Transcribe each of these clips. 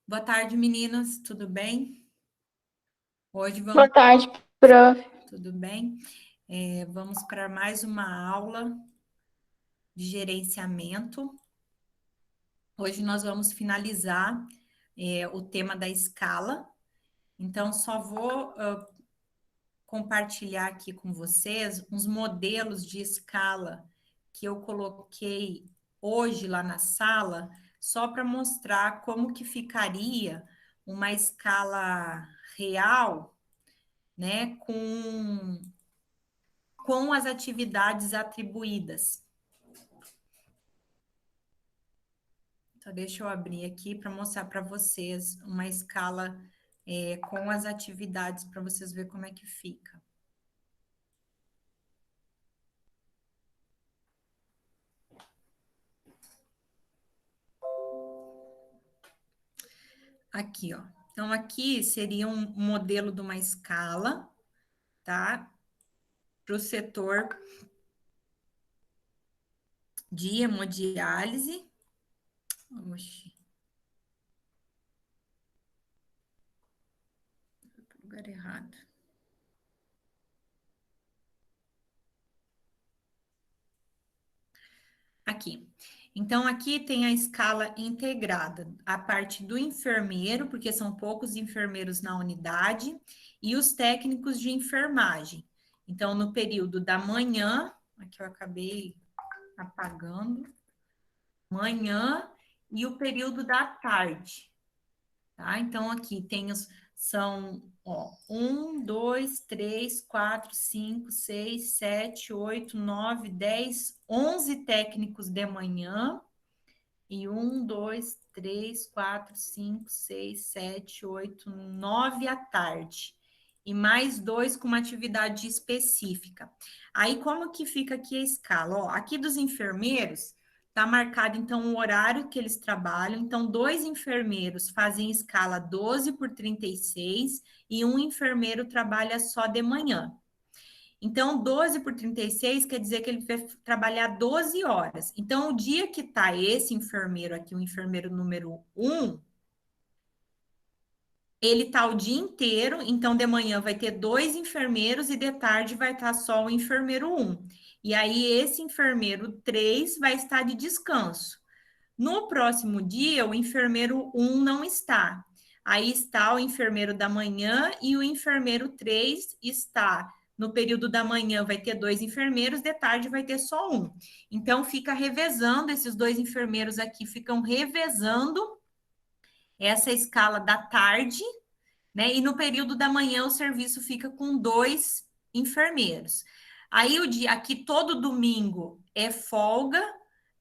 Boa tarde, meninas, tudo bem? Hoje vamos... Boa tarde, prof. Tudo bem? Vamos para mais uma aula de gerenciamento. Hoje nós vamos finalizar o tema da escala. Então, só vou compartilhar aqui com vocês uns modelos de escala que eu coloquei hoje lá na sala, só para mostrar como que ficaria uma escala real, né, com as atividades atribuídas. Então, deixa eu abrir aqui para mostrar para vocês uma escala com as atividades, para vocês verem como é que fica. Aqui, ó. Então, aqui seria um modelo de uma escala, tá? Para o setor de hemodiálise. Oxi. Foi pro lugar errado. Aqui. Então, aqui tem a escala integrada, a parte do enfermeiro, porque são poucos enfermeiros na unidade, e os técnicos de enfermagem. Então, no período da manhã, aqui eu acabei apagando, manhã e o período da tarde, tá? Então, aqui tem são, ó, 1, 2, 3, 4, 5, 6, 7, 8, 9, 10, 11 técnicos de manhã e 1, 2, 3, 4, 5, 6, 7, 8, 9 à tarde. E mais 2 com uma atividade específica. Aí, como que fica aqui a escala? Ó, aqui dos enfermeiros, tá marcado, então, o horário que eles trabalham. Então, 2 enfermeiros fazem escala 12 por 36 e um enfermeiro trabalha só de manhã. Então, 12 por 36 quer dizer que ele vai trabalhar 12 horas. Então, o dia que tá esse enfermeiro aqui, o enfermeiro número 1, ele tá o dia inteiro, então de manhã vai ter 2 enfermeiros e de tarde vai estar só o enfermeiro 1. E aí, esse enfermeiro 3 vai estar de descanso. No próximo dia, o enfermeiro 1 não está. Aí está o enfermeiro da manhã e o enfermeiro 3 está. No período da manhã vai ter 2 enfermeiros, de tarde vai ter só um. Então, fica revezando, esses 2 enfermeiros aqui ficam revezando essa escala da tarde, né? E no período da manhã o serviço fica com 2 enfermeiros. Aí o dia aqui todo domingo é folga,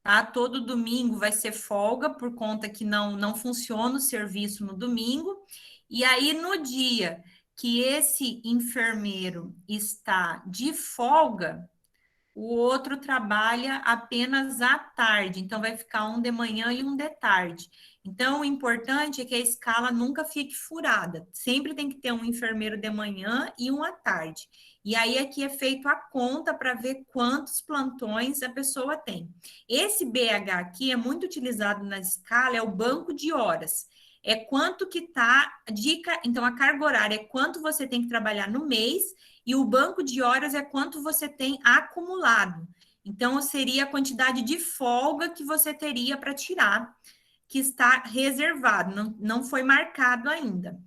tá? Todo domingo vai ser folga por conta que não funciona o serviço no domingo. E aí no dia que esse enfermeiro está de folga, o outro trabalha apenas à tarde, então vai ficar um de manhã e um de tarde. Então, o importante é que a escala nunca fique furada, sempre tem que ter um enfermeiro de manhã e um à tarde. E aí aqui é feito a conta para ver quantos plantões a pessoa tem. Esse BH aqui é muito utilizado na escala, é o banco de horas. É quanto que tá, dica, então a carga horária é quanto você tem que trabalhar no mês e o banco de horas é quanto você tem acumulado. Então, seria a quantidade de folga que você teria para tirar, que está reservado, não foi marcado ainda.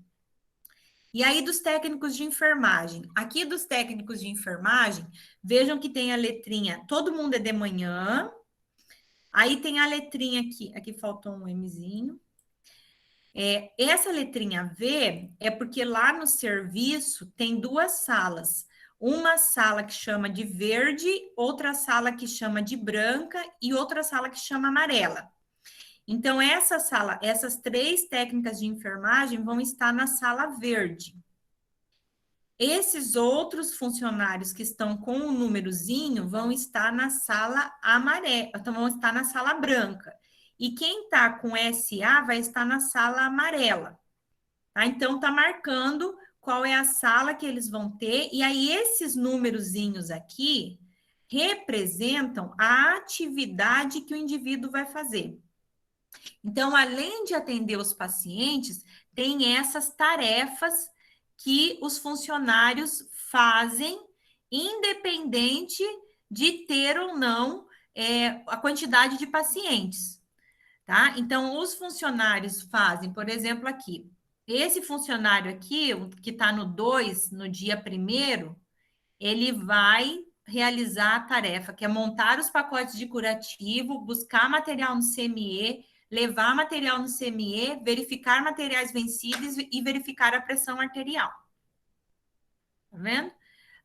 E aí, dos técnicos de enfermagem. Aqui dos técnicos de enfermagem, vejam que tem a letrinha, todo mundo é de manhã. Aí tem a letrinha aqui faltou um Mzinho. Essa letrinha V é porque lá no serviço tem 2 salas. Uma sala que chama de verde, outra sala que chama de branca e outra sala que chama amarela. Então, essas 3 técnicas de enfermagem vão estar na sala verde. Esses outros funcionários que estão com o númerozinho vão estar na sala amarela, então vão estar na sala branca. E quem está com SA vai estar na sala amarela. Tá? Então, está marcando qual é a sala que eles vão ter, e aí esses númerozinhos aqui representam a atividade que o indivíduo vai fazer. Então, além de atender os pacientes, tem essas tarefas que os funcionários fazem, independente de ter ou não a quantidade de pacientes, tá? Então, os funcionários fazem, por exemplo, aqui, esse funcionário aqui, o que está no 2, no dia primeiro, ele vai realizar a tarefa, que é montar os pacotes de curativo, buscar material no CME, levar material no CME, verificar materiais vencidos e verificar a pressão arterial. Tá vendo?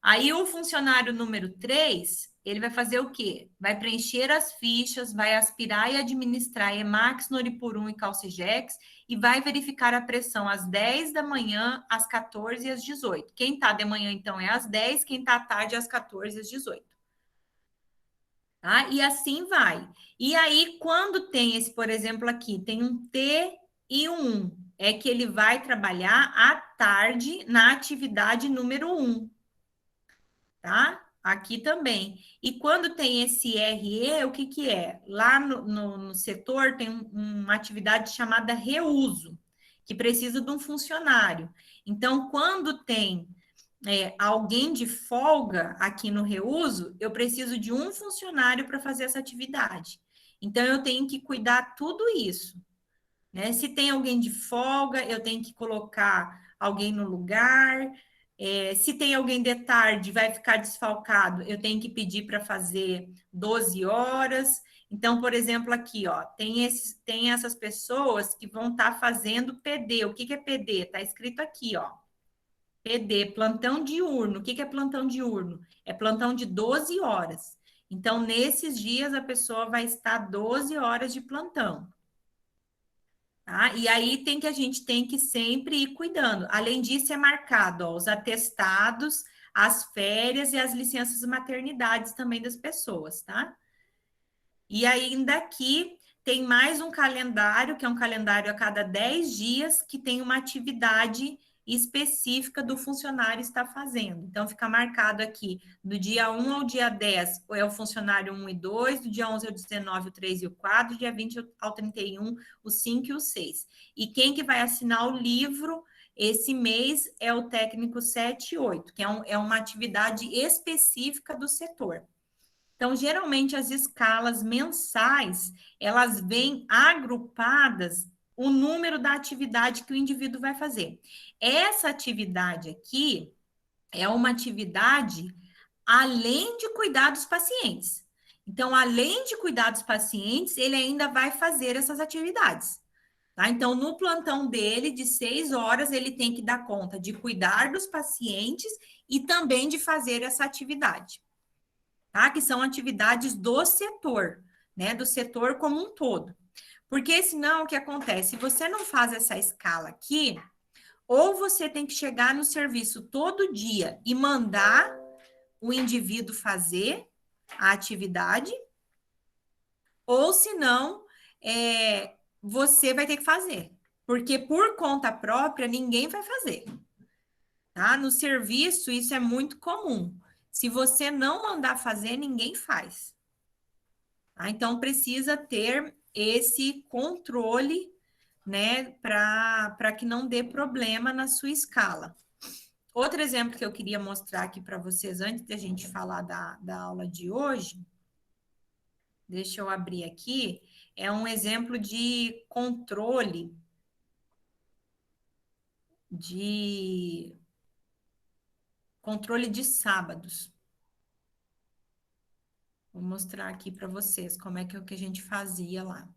Aí o funcionário número 3, ele vai fazer o quê? Vai preencher as fichas, vai aspirar e administrar Emax, Noripurum e Calcigex e vai verificar a pressão às 10 da manhã, às 14 e às 18. Quem tá de manhã, então, é às 10, quem tá à tarde, é às 14 e às 18. Tá? E assim vai. E aí, quando tem esse, por exemplo, aqui, tem um T e um 1, é que ele vai trabalhar à tarde na atividade número 1. Tá? Aqui também. E quando tem esse RE, o que que é? Lá no setor tem uma atividade chamada reuso, que precisa de um funcionário. Então, quando tem alguém de folga aqui no reuso, eu preciso de um funcionário para fazer essa atividade. Então, eu tenho que cuidar tudo isso. Né? Se tem alguém de folga, eu tenho que colocar alguém no lugar. Se tem alguém de tarde, vai ficar desfalcado, eu tenho que pedir para fazer 12 horas. Então, por exemplo, aqui, ó, tem essas pessoas que vão estar fazendo PD. O que que é PD? Está escrito aqui, ó. PD, plantão diurno. O que que é plantão diurno? É plantão de 12 horas. Então, nesses dias, a pessoa vai estar 12 horas de plantão. Tá? E aí a gente tem que sempre ir cuidando. Além disso, é marcado ó, os atestados, as férias e as licenças maternidades também das pessoas, tá? E ainda aqui tem mais um calendário, que é um calendário a cada 10 dias, que tem uma atividade específica do funcionário estar fazendo. Então, fica marcado aqui, do dia 1 ao dia 10, é o funcionário 1 e 2, do dia 11 ao 19, o 3 e o 4, do dia 20 ao 31, o 5 e o 6. E quem que vai assinar o livro esse mês é o técnico 7 e 8, que é uma atividade específica do setor. Então, geralmente, as escalas mensais, elas vêm agrupadas o número da atividade que o indivíduo vai fazer. Essa atividade aqui é uma atividade além de cuidar dos pacientes. Então, além de cuidar dos pacientes, ele ainda vai fazer essas atividades. Tá? Então, no plantão dele, de 6 horas, ele tem que dar conta de cuidar dos pacientes e também de fazer essa atividade, tá? Que são atividades do setor, né? Do setor como um todo. Porque senão o que acontece? Se você não faz essa escala aqui, ou você tem que chegar no serviço todo dia e mandar o indivíduo fazer a atividade, ou senão você vai ter que fazer. Porque por conta própria ninguém vai fazer. Tá? No serviço, isso é muito comum. Se você não mandar fazer, ninguém faz. Tá? Então, precisa ter esse controle, né, para que não dê problema na sua escala. Outro exemplo que eu queria mostrar aqui para vocês, antes da gente falar da aula de hoje, deixa eu abrir aqui, é um exemplo de controle de sábados. Vou mostrar aqui para vocês como é que a gente fazia lá.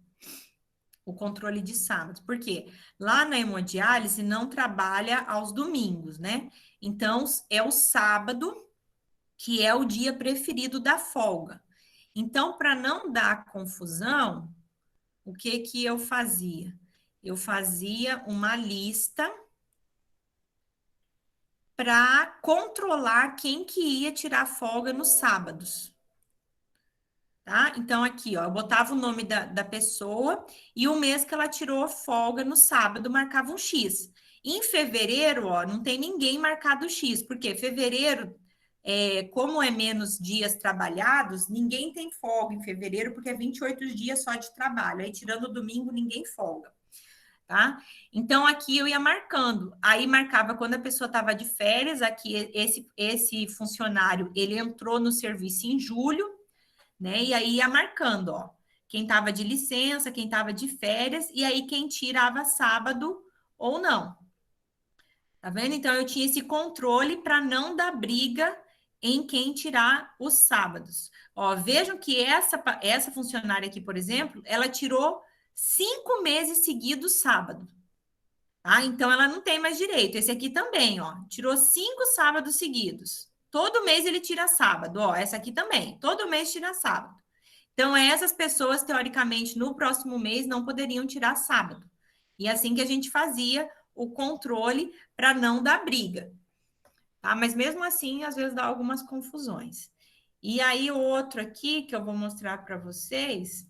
O controle de sábados. Por quê? Lá na hemodiálise não trabalha aos domingos, né? Então, é o sábado que é o dia preferido da folga. Então, para não dar confusão, o que que eu fazia? Eu fazia uma lista para controlar quem que ia tirar folga nos sábados. Tá? Então, aqui, ó, eu botava o nome da pessoa e o mês que ela tirou folga no sábado, marcava um X. Em fevereiro, ó, não tem ninguém marcado X, porque fevereiro como é menos dias trabalhados, ninguém tem folga em fevereiro, porque é 28 dias só de trabalho. Aí, tirando o domingo, ninguém folga, tá? Então, aqui eu ia marcando. Aí, marcava quando a pessoa estava de férias. Aqui, esse funcionário, ele entrou no serviço em julho, né? E aí, ia marcando, ó. Quem estava de licença, quem estava de férias, e aí quem tirava sábado ou não. Tá vendo? Então, eu tinha esse controle para não dar briga em quem tirar os sábados. Ó, vejam que essa funcionária aqui, por exemplo, ela tirou 5 meses seguidos sábado. Tá? Então, ela não tem mais direito. Esse aqui também, ó, tirou 5 sábados seguidos. Todo mês ele tira sábado. Ó, essa aqui também. Todo mês tira sábado. Então, essas pessoas, teoricamente, no próximo mês não poderiam tirar sábado. E assim que a gente fazia o controle para não dar briga, tá? Mas mesmo assim, às vezes dá algumas confusões. E aí, o outro aqui que eu vou mostrar para vocês,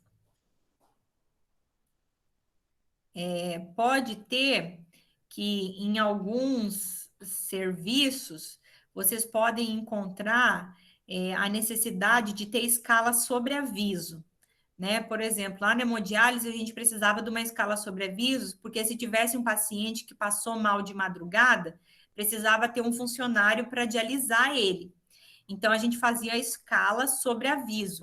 pode ter que em alguns serviços vocês podem encontrar a necessidade de ter escala sobre aviso. Né? Por exemplo, lá na hemodiálise a gente precisava de uma escala sobre avisos, porque se tivesse um paciente que passou mal de madrugada, precisava ter um funcionário para dialisar ele. Então a gente fazia a escala sobre aviso,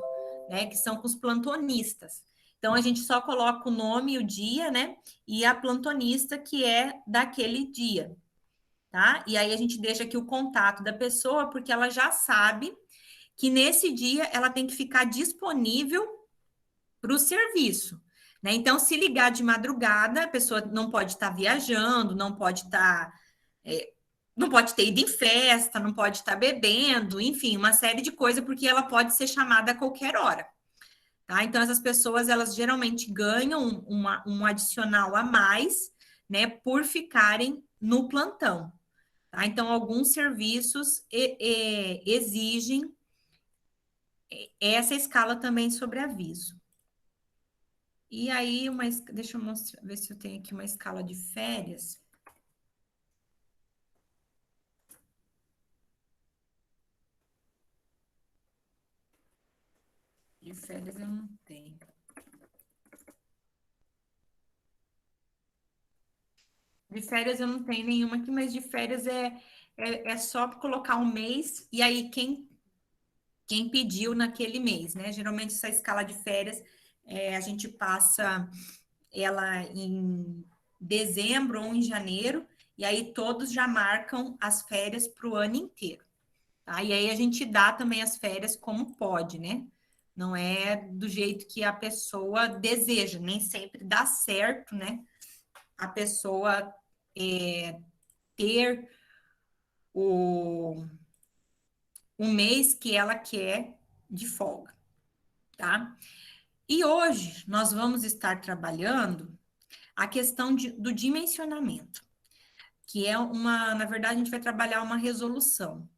né? Que são com os plantonistas. Então a gente só coloca o nome e o dia, né? E a plantonista que é daquele dia, tá? E aí a gente deixa aqui o contato da pessoa, porque ela já sabe que nesse dia ela tem que ficar disponível para o serviço. Né? Então, se ligar de madrugada, a pessoa não pode estar viajando, não pode estar. Não pode ter ido em festa, não pode estar bebendo, enfim, uma série de coisas, porque ela pode ser chamada a qualquer hora. Tá? Então, essas pessoas, elas geralmente ganham um adicional a mais, né, por ficarem no plantão. Tá? Então, alguns serviços exigem essa escala também sobre aviso. E aí, deixa eu mostrar, ver se eu tenho aqui uma escala de férias. De férias eu não tenho. De férias eu não tenho nenhuma aqui, mas de férias é só colocar um mês e aí quem pediu naquele mês, né? Geralmente essa escala de férias a gente passa ela em dezembro ou em janeiro, e aí todos já marcam as férias para o ano inteiro. Tá? E aí a gente dá também as férias como pode, né? Não é do jeito que a pessoa deseja, nem sempre dá certo, né? A pessoa ter o, o mês que ela quer de folga, tá? E hoje nós vamos estar trabalhando a questão do dimensionamento, que é na verdade, a gente vai trabalhar uma resolução,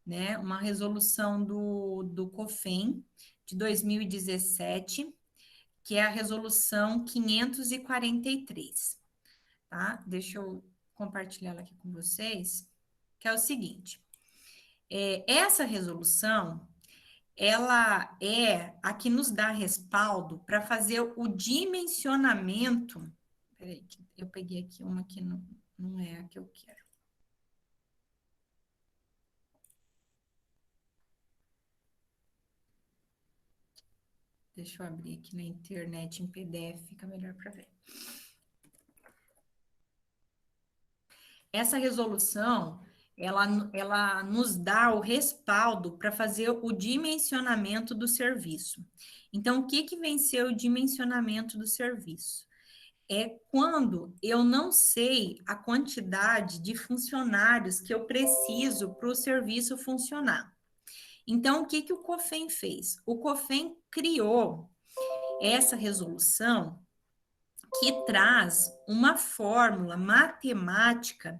né? Uma resolução do COFEN de 2017, que é a resolução 543, tá? Deixa eu compartilhar ela aqui com vocês, que é o seguinte: essa resolução ela é a que nos dá respaldo para fazer o dimensionamento. Peraí, eu peguei aqui uma que não é a que eu quero. Deixa eu abrir aqui na internet em PDF, fica melhor para ver. Essa resolução, ela nos dá o respaldo para fazer o dimensionamento do serviço. Então, o que vem ser o dimensionamento do serviço? É quando eu não sei a quantidade de funcionários que eu preciso para o serviço funcionar. Então, o que o COFEN fez? O COFEN criou essa resolução que traz uma fórmula matemática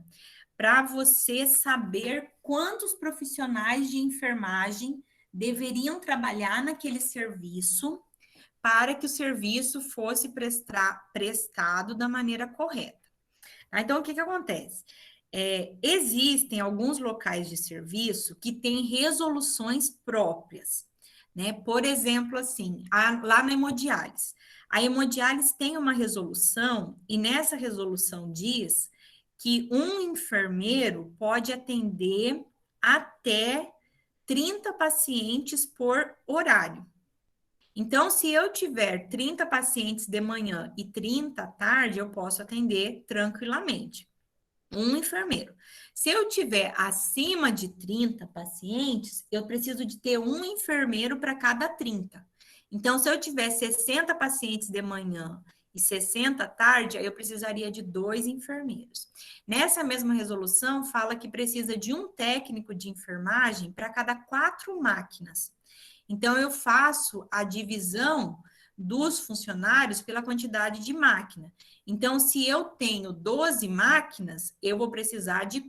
para você saber quantos profissionais de enfermagem deveriam trabalhar naquele serviço para que o serviço fosse prestado da maneira correta. Então, o que acontece? Existem alguns locais de serviço que têm resoluções próprias, né? Por exemplo, assim, lá na hemodiálise. A hemodiálise tem uma resolução, e nessa resolução diz que um enfermeiro pode atender até 30 pacientes por horário. Então, se eu tiver 30 pacientes de manhã e 30 à tarde, eu posso atender tranquilamente. Um enfermeiro. Se eu tiver acima de 30 pacientes, eu preciso de ter um enfermeiro para cada 30. Então, se eu tiver 60 pacientes de manhã e 60 à tarde, aí eu precisaria de dois enfermeiros. Nessa mesma resolução, fala que precisa de um técnico de enfermagem para cada 4 máquinas. Então, eu faço a divisão dos funcionários pela quantidade de máquina. Então, se eu tenho 12 máquinas, eu vou precisar de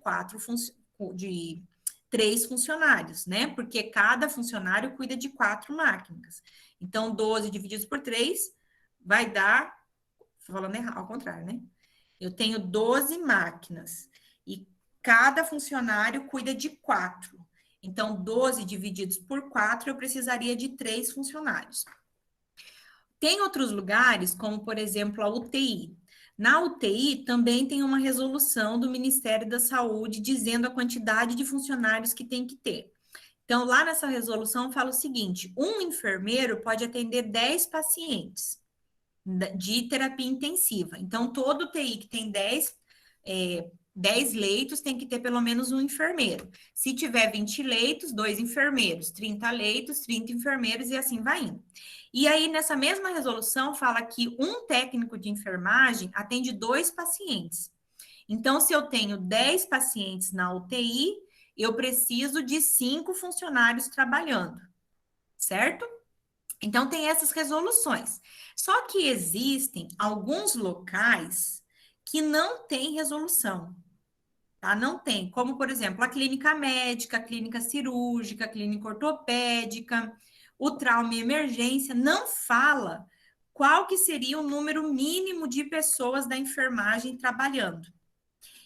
de 3 funcionários, né? Porque cada funcionário cuida de 4 máquinas. Então, 12 divididos por 3 vai dar, falando errado, ao contrário, né? Eu tenho 12 máquinas e cada funcionário cuida de 4. Então, 12 divididos por 4, eu precisaria de 3 funcionários. Tem outros lugares, como por exemplo a UTI. Na UTI também tem uma resolução do Ministério da Saúde dizendo a quantidade de funcionários que tem que ter. Então, lá nessa resolução fala o seguinte: um enfermeiro pode atender 10 pacientes de terapia intensiva. Então, todo UTI que tem 10 leitos tem que ter pelo menos um enfermeiro. Se tiver 20 leitos, 2 enfermeiros, 30 leitos, 30 enfermeiros e assim vai indo. E aí, nessa mesma resolução, fala que um técnico de enfermagem atende 2 pacientes. Então, se eu tenho 10 pacientes na UTI, eu preciso de 5 funcionários trabalhando, certo? Então, tem essas resoluções. Só que existem alguns locais que não têm resolução, tá? Não tem, como, por exemplo, a clínica médica, a clínica cirúrgica, a clínica ortopédica, o trauma e emergência, não fala qual que seria o número mínimo de pessoas da enfermagem trabalhando.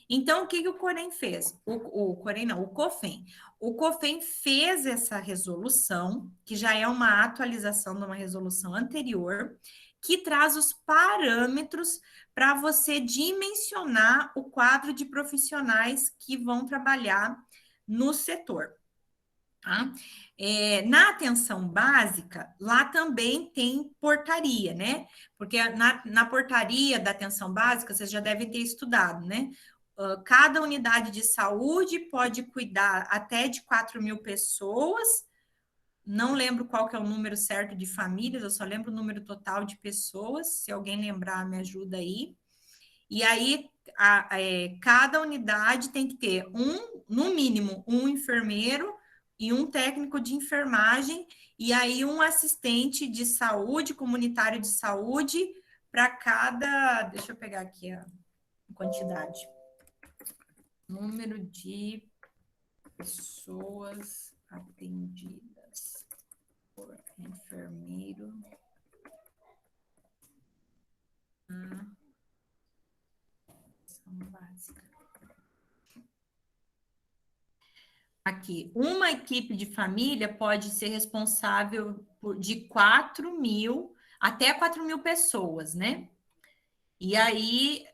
Então, o que, que o Corém fez? O Corém não, o COFEM. O COFEM fez essa resolução, que já é uma atualização de uma resolução anterior, que traz os parâmetros para você dimensionar o quadro de profissionais que vão trabalhar no setor. Tá? Na atenção básica, lá também tem portaria, né? Porque na portaria da atenção básica, vocês já devem ter estudado, né? Cada unidade de saúde pode cuidar até de 4.000 pessoas. Não lembro qual que é o número certo de famílias, eu só lembro o número total de pessoas. Se alguém lembrar, me ajuda aí. E aí, cada unidade tem que ter no mínimo, um enfermeiro e um técnico de enfermagem, e aí um assistente de saúde, comunitário de saúde, para cada. Deixa eu pegar aqui a quantidade. Número de pessoas atendidas por enfermeiro. Básica. Aqui, uma equipe de família pode ser responsável de 4.000 até 4.000 pessoas, né? E aí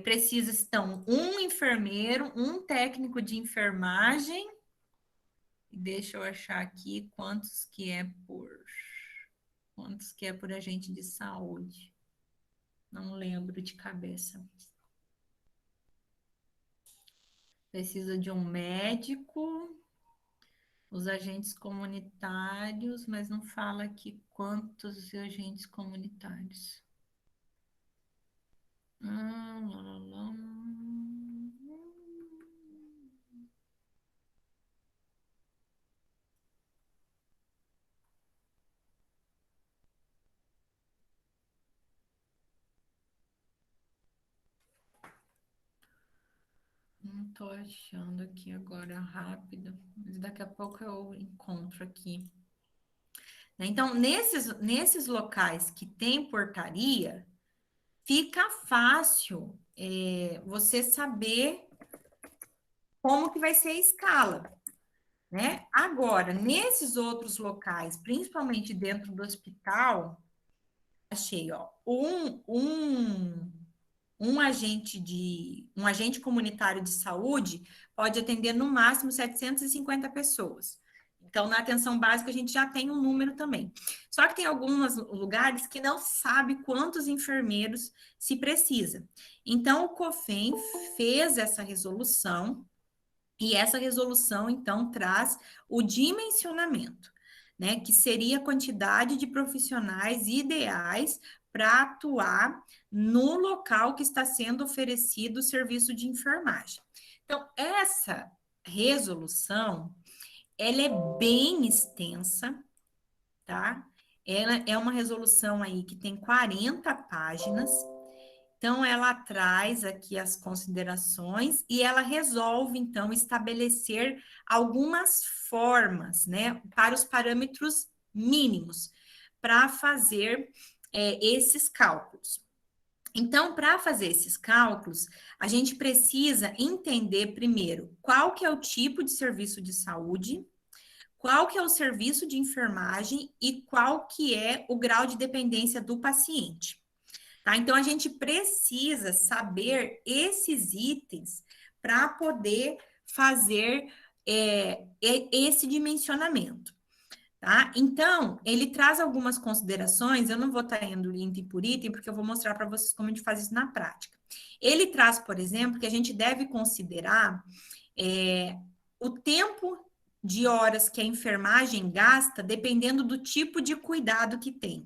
precisa, então, um enfermeiro, um técnico de enfermagem. Deixa eu achar aqui quantos que é por agente de saúde. Não lembro de cabeça. Precisa de um médico, os agentes comunitários, mas não fala aqui quantos agentes comunitários. Lá, lá, lá. Não estou achando aqui agora rápido, mas daqui a pouco eu encontro aqui. Então, nesses locais que tem portaria, fica fácil você saber como que vai ser a escala, né? Agora, nesses outros locais, principalmente dentro do hospital, achei, ó, um agente comunitário de saúde pode atender no máximo 750 pessoas. Então, na atenção básica, a gente já tem um número também. Só que tem alguns lugares que não sabe quantos enfermeiros se precisa. Então, o COFEM fez essa resolução, e essa resolução, então, traz o dimensionamento, né? Que seria a quantidade de profissionais ideais para atuar no local que está sendo oferecido o serviço de enfermagem. Então, essa resolução, ela é bem extensa, tá? Ela é uma resolução aí que tem 40 páginas. Então, ela traz aqui as considerações e ela resolve, então, estabelecer algumas formas, né, para os parâmetros mínimos, para fazer esses cálculos. Então, para fazer esses cálculos, a gente precisa entender primeiro qual que é o tipo de serviço de saúde, qual que é o serviço de enfermagem e qual que é o grau de dependência do paciente. Tá? Então, a gente precisa saber esses itens para poder fazer esse dimensionamento. Tá? Então, ele traz algumas considerações, eu não vou estar indo item por item, porque eu vou mostrar para vocês como a gente faz isso na prática. Ele traz, por exemplo, que a gente deve considerar o tempo de horas que a enfermagem gasta, dependendo do tipo de cuidado que tem.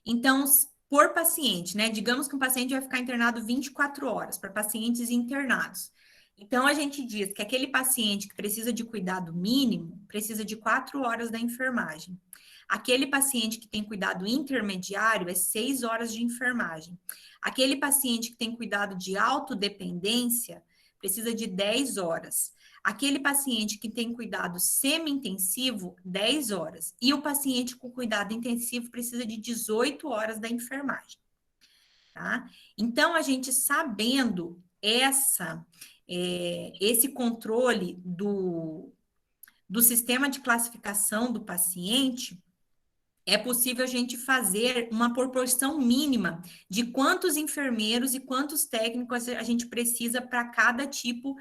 Então, por paciente, né? Digamos que um paciente vai ficar internado 24 horas, para pacientes internados. Então, a gente diz que aquele paciente que precisa de cuidado mínimo precisa de 4 horas da enfermagem. Aquele paciente que tem cuidado intermediário é 6 horas de enfermagem. Aquele paciente que tem cuidado de autodependência precisa de 10 horas. Aquele paciente que tem cuidado semi-intensivo, 10 horas. E o paciente com cuidado intensivo precisa de 18 horas da enfermagem. Tá? Então, a gente sabendo esse controle do sistema de classificação do paciente, é possível a gente fazer uma proporção mínima de quantos enfermeiros e quantos técnicos a gente precisa para cada tipo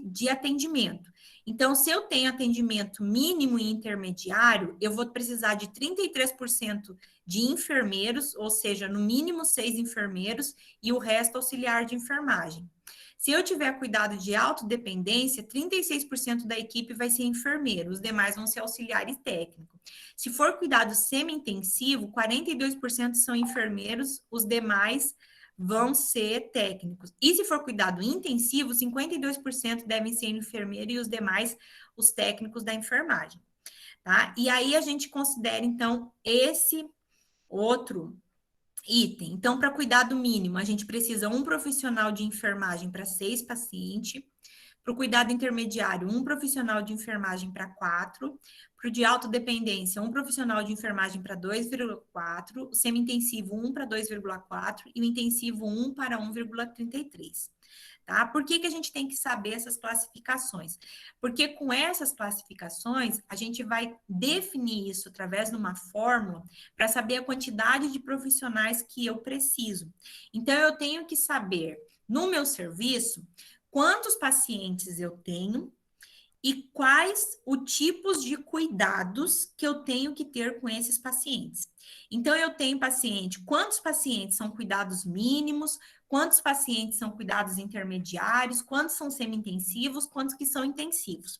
de atendimento. Então, se eu tenho atendimento mínimo e intermediário, eu vou precisar de 33% de enfermeiros, ou seja, no mínimo 6 enfermeiros, e o resto auxiliar de enfermagem. Se eu tiver cuidado de autodependência, 36% da equipe vai ser enfermeiro, os demais vão ser auxiliares técnicos. Se for cuidado semi-intensivo, 42% são enfermeiros, os demais vão ser técnicos. E se for cuidado intensivo, 52% devem ser enfermeiro e os demais, os técnicos da enfermagem. Tá? E aí a gente considera, então, esse outro item. Então, para cuidado mínimo, a gente precisa um profissional de enfermagem para 6 pacientes. Para o cuidado intermediário, um profissional de enfermagem para 4. Para o de autodependência, um profissional de enfermagem para 2,4. O semi-intensivo, 1 para 2,4. E o intensivo, 1 para 1,33. Tá? Por que a gente tem que saber essas classificações? Porque com essas classificações, a gente vai definir isso através de uma fórmula para saber a quantidade de profissionais que eu preciso. Então, eu tenho que saber, no meu serviço, quantos pacientes eu tenho e quais os tipos de cuidados que eu tenho que ter com esses pacientes. Então, eu tenho paciente, quantos pacientes são cuidados mínimos, quantos pacientes são cuidados intermediários, quantos são semi-intensivos, quantos que são intensivos.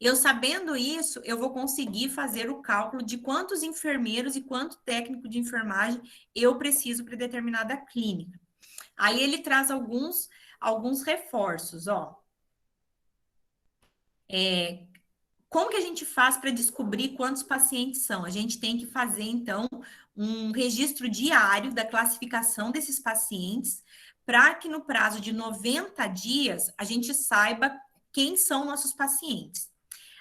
Eu sabendo isso, eu vou conseguir fazer o cálculo de quantos enfermeiros e quanto técnico de enfermagem eu preciso para determinada clínica. Aí ele traz alguns reforços, ó. Como que a gente faz para descobrir quantos pacientes são? A gente tem que fazer, então, um registro diário da classificação desses pacientes, para que no prazo de 90 dias a gente saiba quem são nossos pacientes.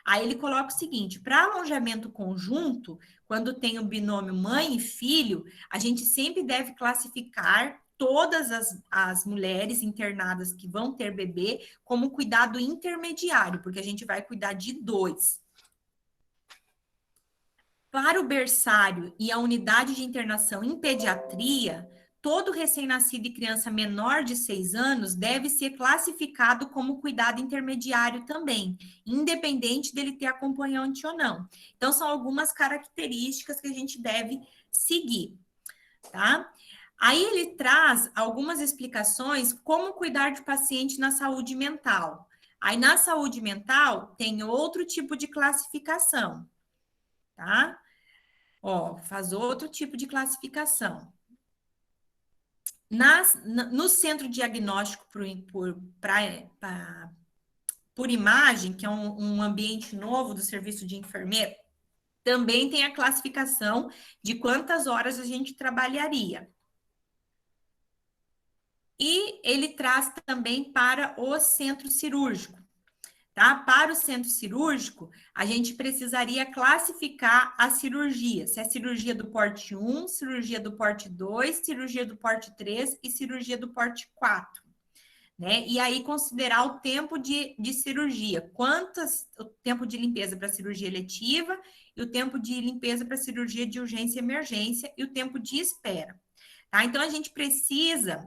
Aí ele coloca o seguinte: para alojamento conjunto, quando tem o binômio mãe e filho, a gente sempre deve classificar todas as mulheres internadas que vão ter bebê como cuidado intermediário, porque a gente vai cuidar de 2. Para o berçário e a unidade de internação em pediatria, todo recém-nascido e criança menor de 6 anos deve ser classificado como cuidado intermediário também, independente dele ter acompanhante ou não. Então, são algumas características que a gente deve seguir, tá? Aí ele traz algumas explicações como cuidar de paciente na saúde mental. Aí, na saúde mental, tem outro tipo de classificação, tá? Ó, faz outro tipo de classificação. No centro diagnóstico por imagem, que é um ambiente novo do serviço de enfermeiro, também tem a classificação de quantas horas a gente trabalharia. E ele traz também para o centro cirúrgico. Tá? Para o centro cirúrgico, a gente precisaria classificar a cirurgia, se é cirurgia do porte 1, cirurgia do porte 2, cirurgia do porte 3 e cirurgia do porte 4. Né? E aí considerar o tempo de cirurgia, o tempo de limpeza para cirurgia eletiva e o tempo de limpeza para cirurgia de urgência e emergência e o tempo de espera. Tá? Então, a gente precisa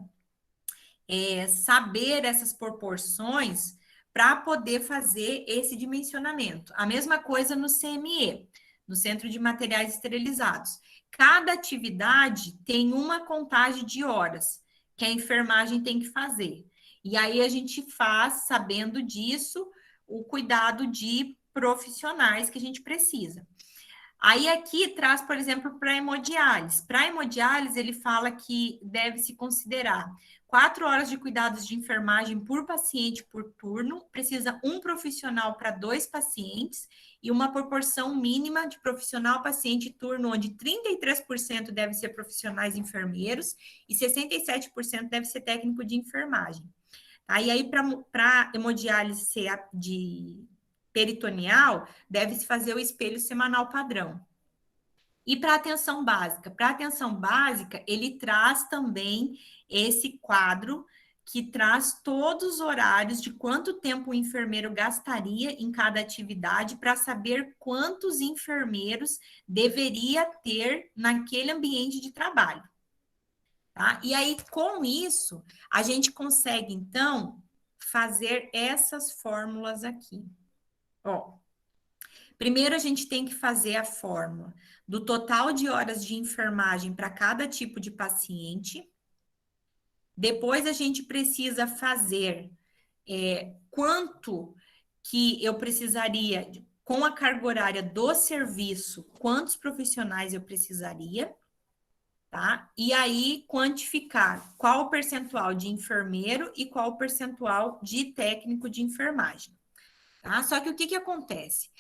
saber essas proporções para poder fazer esse dimensionamento. A mesma coisa no CME, no Centro de Materiais Esterilizados. Cada atividade tem uma contagem de horas que a enfermagem tem que fazer. E aí a gente faz, sabendo disso, o cuidado de profissionais que a gente precisa. Aí aqui traz, por exemplo, para hemodiálise. Para hemodiálise, ele fala que deve se considerar 4 horas de cuidados de enfermagem por paciente por turno, precisa um profissional para 2 pacientes e uma proporção mínima de profissional paciente turno, onde 33% deve ser profissionais enfermeiros e 67% deve ser técnico de enfermagem. Aí para hemodiálise de peritoneal, deve-se fazer o espelho semanal padrão. E para atenção básica? Para atenção básica, ele traz também esse quadro que traz todos os horários de quanto tempo o enfermeiro gastaria em cada atividade para saber quantos enfermeiros deveria ter naquele ambiente de trabalho. Tá? E aí, com isso, a gente consegue, então, fazer essas fórmulas aqui. Ó, primeiro, a gente tem que fazer a fórmula do total de horas de enfermagem para cada tipo de paciente. Depois, a gente precisa fazer quanto que eu precisaria, com a carga horária do serviço, quantos profissionais eu precisaria, tá? E aí, quantificar qual o percentual de enfermeiro e qual o percentual de técnico de enfermagem, tá? Só que o que que acontece?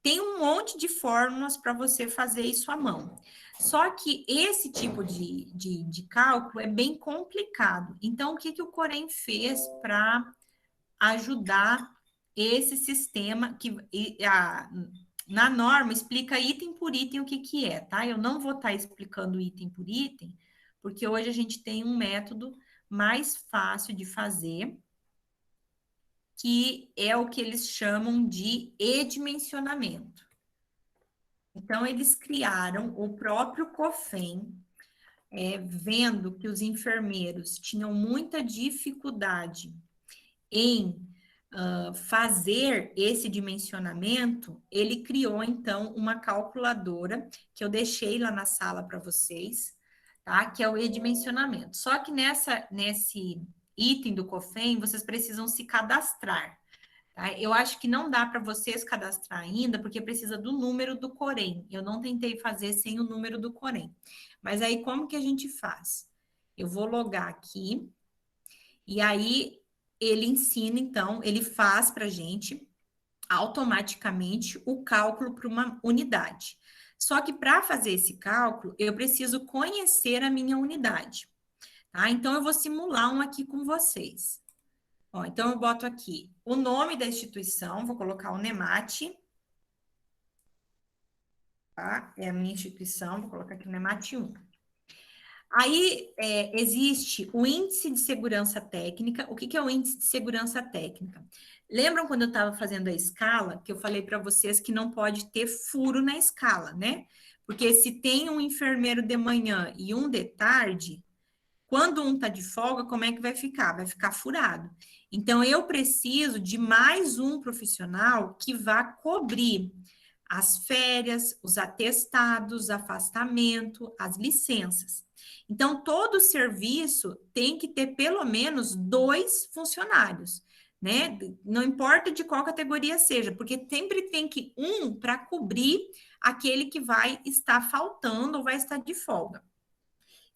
Tem um monte de fórmulas para você fazer isso à mão. Só que esse tipo de cálculo é bem complicado. Então, o que, que o Corém fez para ajudar esse sistema que na norma explica item por item o que, que é, tá? Eu não vou estar explicando item por item, porque hoje a gente tem um método mais fácil de fazer, que é o que eles chamam de edimensionamento. Então, eles criaram o próprio COFEM, vendo que os enfermeiros tinham muita dificuldade em fazer esse dimensionamento, ele criou, então, uma calculadora, que eu deixei lá na sala para vocês, tá? Que é o edimensionamento. Só que nesse item do COFEM, vocês precisam se cadastrar. Tá? Eu acho que não dá para vocês cadastrar ainda, porque precisa do número do Corém. Eu não tentei fazer sem o número do Corém. Mas aí, como que a gente faz? Eu vou logar aqui, e aí ele ensina, então, ele faz para a gente automaticamente o cálculo para uma unidade. Só que para fazer esse cálculo, eu preciso conhecer a minha unidade. Tá? Então, eu vou simular um aqui com vocês. Ó, então, eu boto aqui o nome da instituição, vou colocar o NEMAT, tá? É a minha instituição, vou colocar aqui o NEMAT 1. Aí existe o índice de segurança técnica. O que que é o índice de segurança técnica? Lembram quando eu estava fazendo a escala, que eu falei para vocês que não pode ter furo na escala, né? Porque se tem um enfermeiro de manhã e um de tarde, quando um está de folga, como é que vai ficar? Vai ficar furado. Então, eu preciso de mais um profissional que vá cobrir as férias, os atestados, afastamento, as licenças. Então, todo serviço tem que ter pelo menos 2 funcionários, né? Não importa de qual categoria seja, porque sempre tem que um para cobrir aquele que vai estar faltando ou vai estar de folga.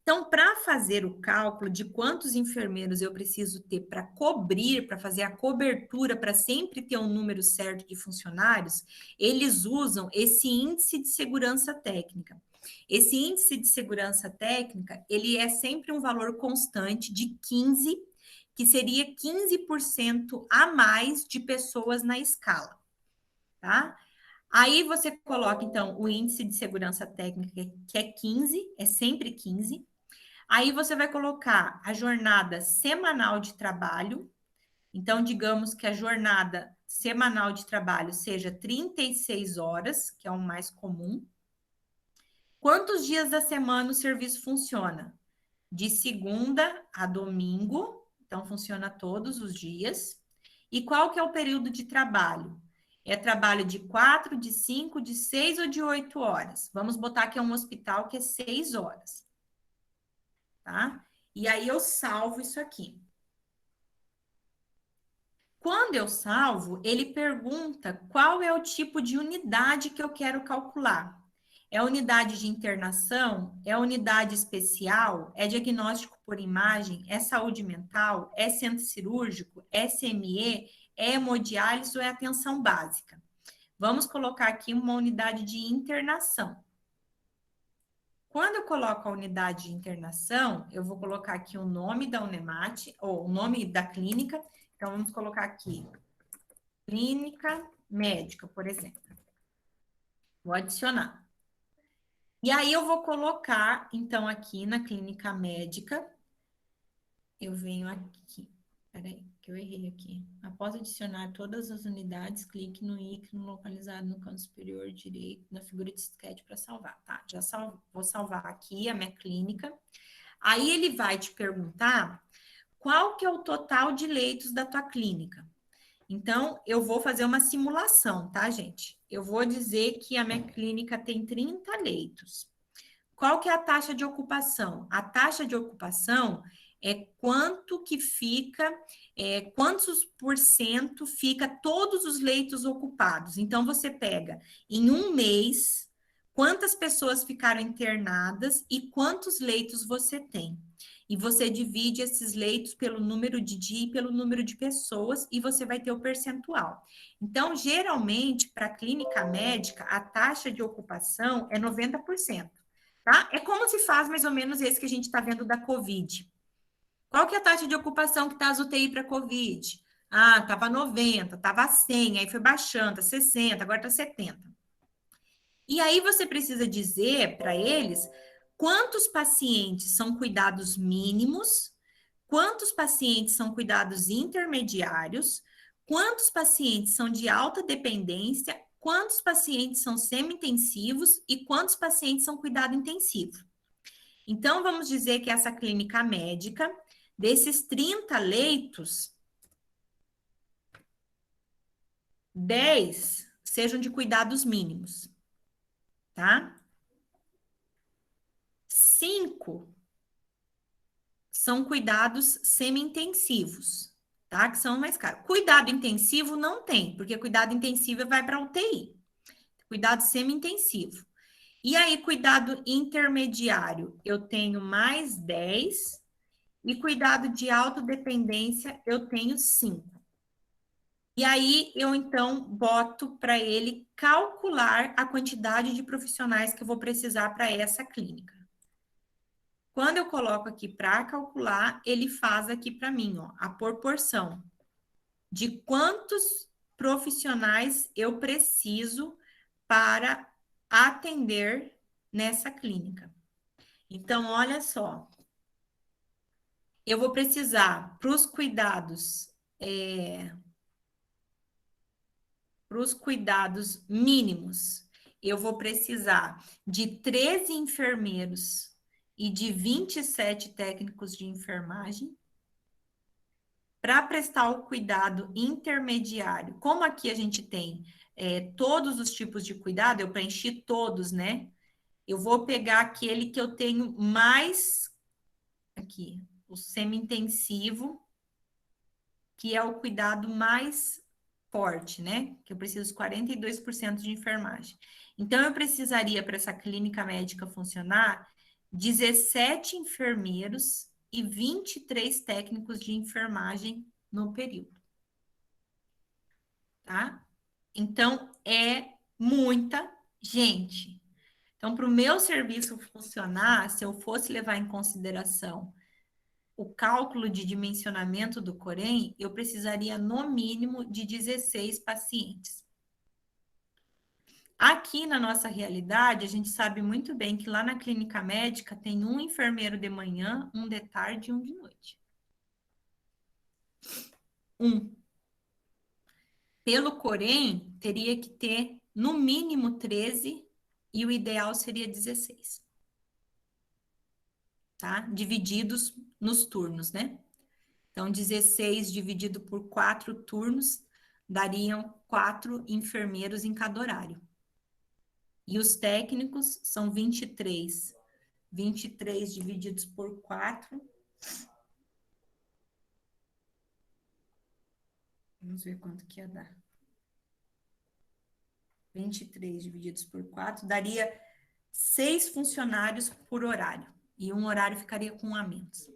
Então, para fazer o cálculo de quantos enfermeiros eu preciso ter para cobrir, para fazer a cobertura, para sempre ter um número certo de funcionários, eles usam esse índice de segurança técnica. Esse índice de segurança técnica, ele é sempre um valor constante de 15, que seria 15% a mais de pessoas na escala, tá? Aí você coloca, então, o índice de segurança técnica, que é 15, é sempre 15. Aí você vai colocar a jornada semanal de trabalho. Então, digamos que a jornada semanal de trabalho seja 36 horas, que é o mais comum. Quantos dias da semana o serviço funciona? De segunda a domingo, então funciona todos os dias. E qual que é o período de trabalho? É trabalho de 4, de 5, de 6 ou de 8 horas? Vamos botar que é um hospital que é 6 horas, tá? E aí eu salvo isso aqui. Quando eu salvo, ele pergunta qual é o tipo de unidade que eu quero calcular. É unidade de internação? É unidade especial? É diagnóstico por imagem? É saúde mental? É centro cirúrgico? É SME? É hemodiálise ou é atenção básica? Vamos colocar aqui uma unidade de internação. Quando eu coloco a unidade de internação, eu vou colocar aqui o nome da Unemat, ou o nome da clínica. Então, vamos colocar aqui, clínica médica, por exemplo. Vou adicionar. E aí, eu vou colocar, então, aqui na clínica médica, eu venho aqui. Peraí, que eu errei aqui. Após adicionar todas as unidades, clique no ícone localizado no canto superior direito, na figura de sketch para salvar. Tá, já vou salvar aqui a minha clínica. Aí ele vai te perguntar qual que é o total de leitos da tua clínica. Então, eu vou fazer uma simulação, tá, gente? Eu vou dizer que a minha clínica tem 30 leitos. Qual que é a taxa de ocupação? A taxa de ocupação é quanto que fica, quantos por cento fica todos os leitos ocupados. Então, você pega em um mês, quantas pessoas ficaram internadas e quantos leitos você tem. E você divide esses leitos pelo número de dia e pelo número de pessoas e você vai ter o percentual. Então, geralmente, para a clínica médica, a taxa de ocupação é 90%. Tá? É como se faz mais ou menos esse que a gente está vendo da Covid. Qual que é a taxa de ocupação que está as UTI para Covid? Ah, estava 90, estava 100, aí foi baixando, tá 60, agora está 70. E aí você precisa dizer para eles quantos pacientes são cuidados mínimos, quantos pacientes são cuidados intermediários, quantos pacientes são de alta dependência, quantos pacientes são semi-intensivos e quantos pacientes são cuidado intensivo. Então, vamos dizer que essa clínica médica, desses 30 leitos, 10 sejam de cuidados mínimos, tá? 5 são cuidados semi-intensivos, tá? Que são mais caros. Cuidado intensivo não tem, porque cuidado intensivo vai para UTI. Cuidado semi-intensivo. E aí, cuidado intermediário, eu tenho mais 10. E cuidado de autodependência, eu tenho 5. E aí, eu então boto para ele calcular a quantidade de profissionais que eu vou precisar para essa clínica. Quando eu coloco aqui para calcular, ele faz aqui para mim, ó, a proporção de quantos profissionais eu preciso para atender nessa clínica. Então, olha só, eu vou precisar para os cuidados mínimos, eu vou precisar de 13 enfermeiros e de 27 técnicos de enfermagem. Para prestar o cuidado intermediário, como aqui a gente tem todos os tipos de cuidado, eu preenchi todos, né? Eu vou pegar aquele que eu tenho mais aqui, o semi-intensivo, que é o cuidado mais forte, né? Que eu preciso 42% de enfermagem. Então, eu precisaria, para essa clínica médica funcionar, 17 enfermeiros e 23 técnicos de enfermagem no período, tá? Então, é muita gente. Então, para o meu serviço funcionar, se eu fosse levar em consideração o cálculo de dimensionamento do Corém, eu precisaria, no mínimo, de 16 pacientes. Aqui na nossa realidade, a gente sabe muito bem que lá na clínica médica tem um enfermeiro de manhã, um de tarde e um de noite. Um. Pelo Corém, teria que ter, no mínimo, 13 e o ideal seria 16, tá? Divididos nos turnos, né? Então, 16 dividido por 4 turnos dariam 4 enfermeiros em cada horário. E os técnicos são 23. 23 divididos por 4. Vamos ver quanto que ia dar. 23 divididos por 4 daria 6 funcionários por horário. E um horário ficaria com um a menos.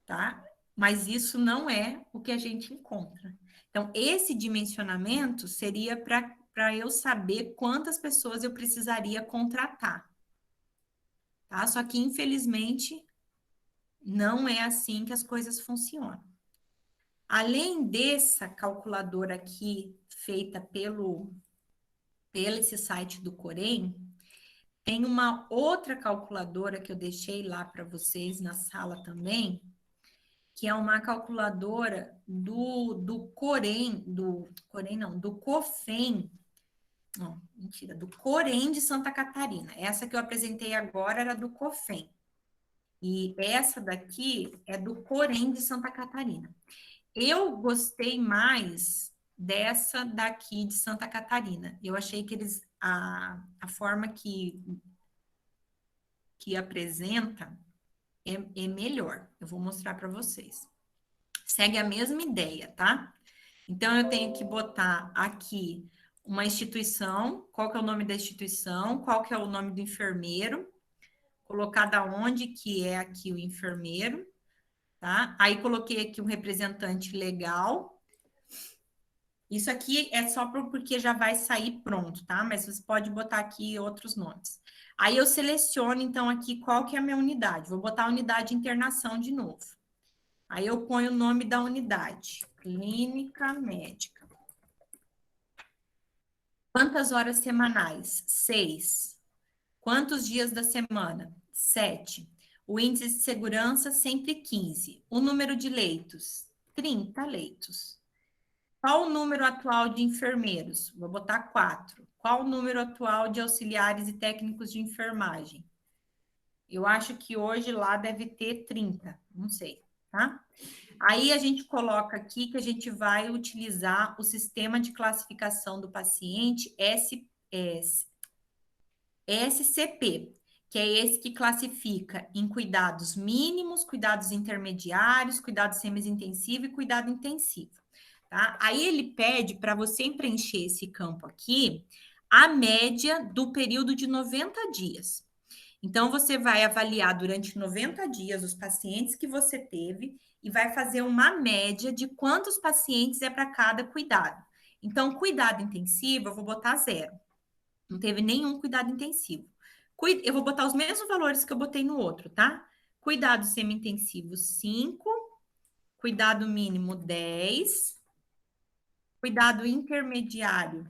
Tá? Mas isso não é o que a gente encontra. Então, esse dimensionamento seria para eu saber quantas pessoas eu precisaria contratar. Tá? Só que, infelizmente, não é assim que as coisas funcionam. Além dessa calculadora aqui, feita pelo esse site do Corém, tem uma outra calculadora que eu deixei lá para vocês na sala também, que é uma calculadora do Corém, do COFEM, não, mentira, do Corém de Santa Catarina. Essa que eu apresentei agora era do COFEM. E essa daqui é do Corém de Santa Catarina. Eu gostei mais dessa daqui de Santa Catarina. Eu achei que a forma que apresenta é melhor. Eu vou mostrar para vocês. Segue a mesma ideia, tá? Então, eu tenho que botar aqui uma instituição, qual que é o nome da instituição, qual que é o nome do enfermeiro, colocar da onde que é aqui o enfermeiro, tá? Aí, coloquei aqui um representante legal. Isso aqui é só porque já vai sair pronto, tá? Mas você pode botar aqui outros nomes. Aí, eu seleciono, então, aqui qual que é a minha unidade. Vou botar a unidade de internação de novo. Aí eu ponho o nome da unidade, clínica médica. Quantas horas semanais? 6. Quantos dias da semana? 7. O índice de segurança, sempre 15. O número de leitos? 30 leitos. Qual o número atual de enfermeiros? Vou botar 4. Qual o número atual de auxiliares e técnicos de enfermagem? Eu acho que hoje lá deve ter 30, não sei, tá? Aí a gente coloca aqui que a gente vai utilizar o sistema de classificação do paciente SCP, que é esse que classifica em cuidados mínimos, cuidados intermediários, cuidado semi-intensivo e cuidado intensivo. Tá? Aí ele pede para você preencher esse campo aqui a média do período de 90 dias. Então, você vai avaliar durante 90 dias os pacientes que você teve e vai fazer uma média de quantos pacientes é para cada cuidado. Então, cuidado intensivo, eu vou botar 0. Não teve nenhum cuidado intensivo. Eu vou botar os mesmos valores que eu botei no outro, tá? Cuidado semi-intensivo, 5. Cuidado mínimo, 10. Cuidado intermediário.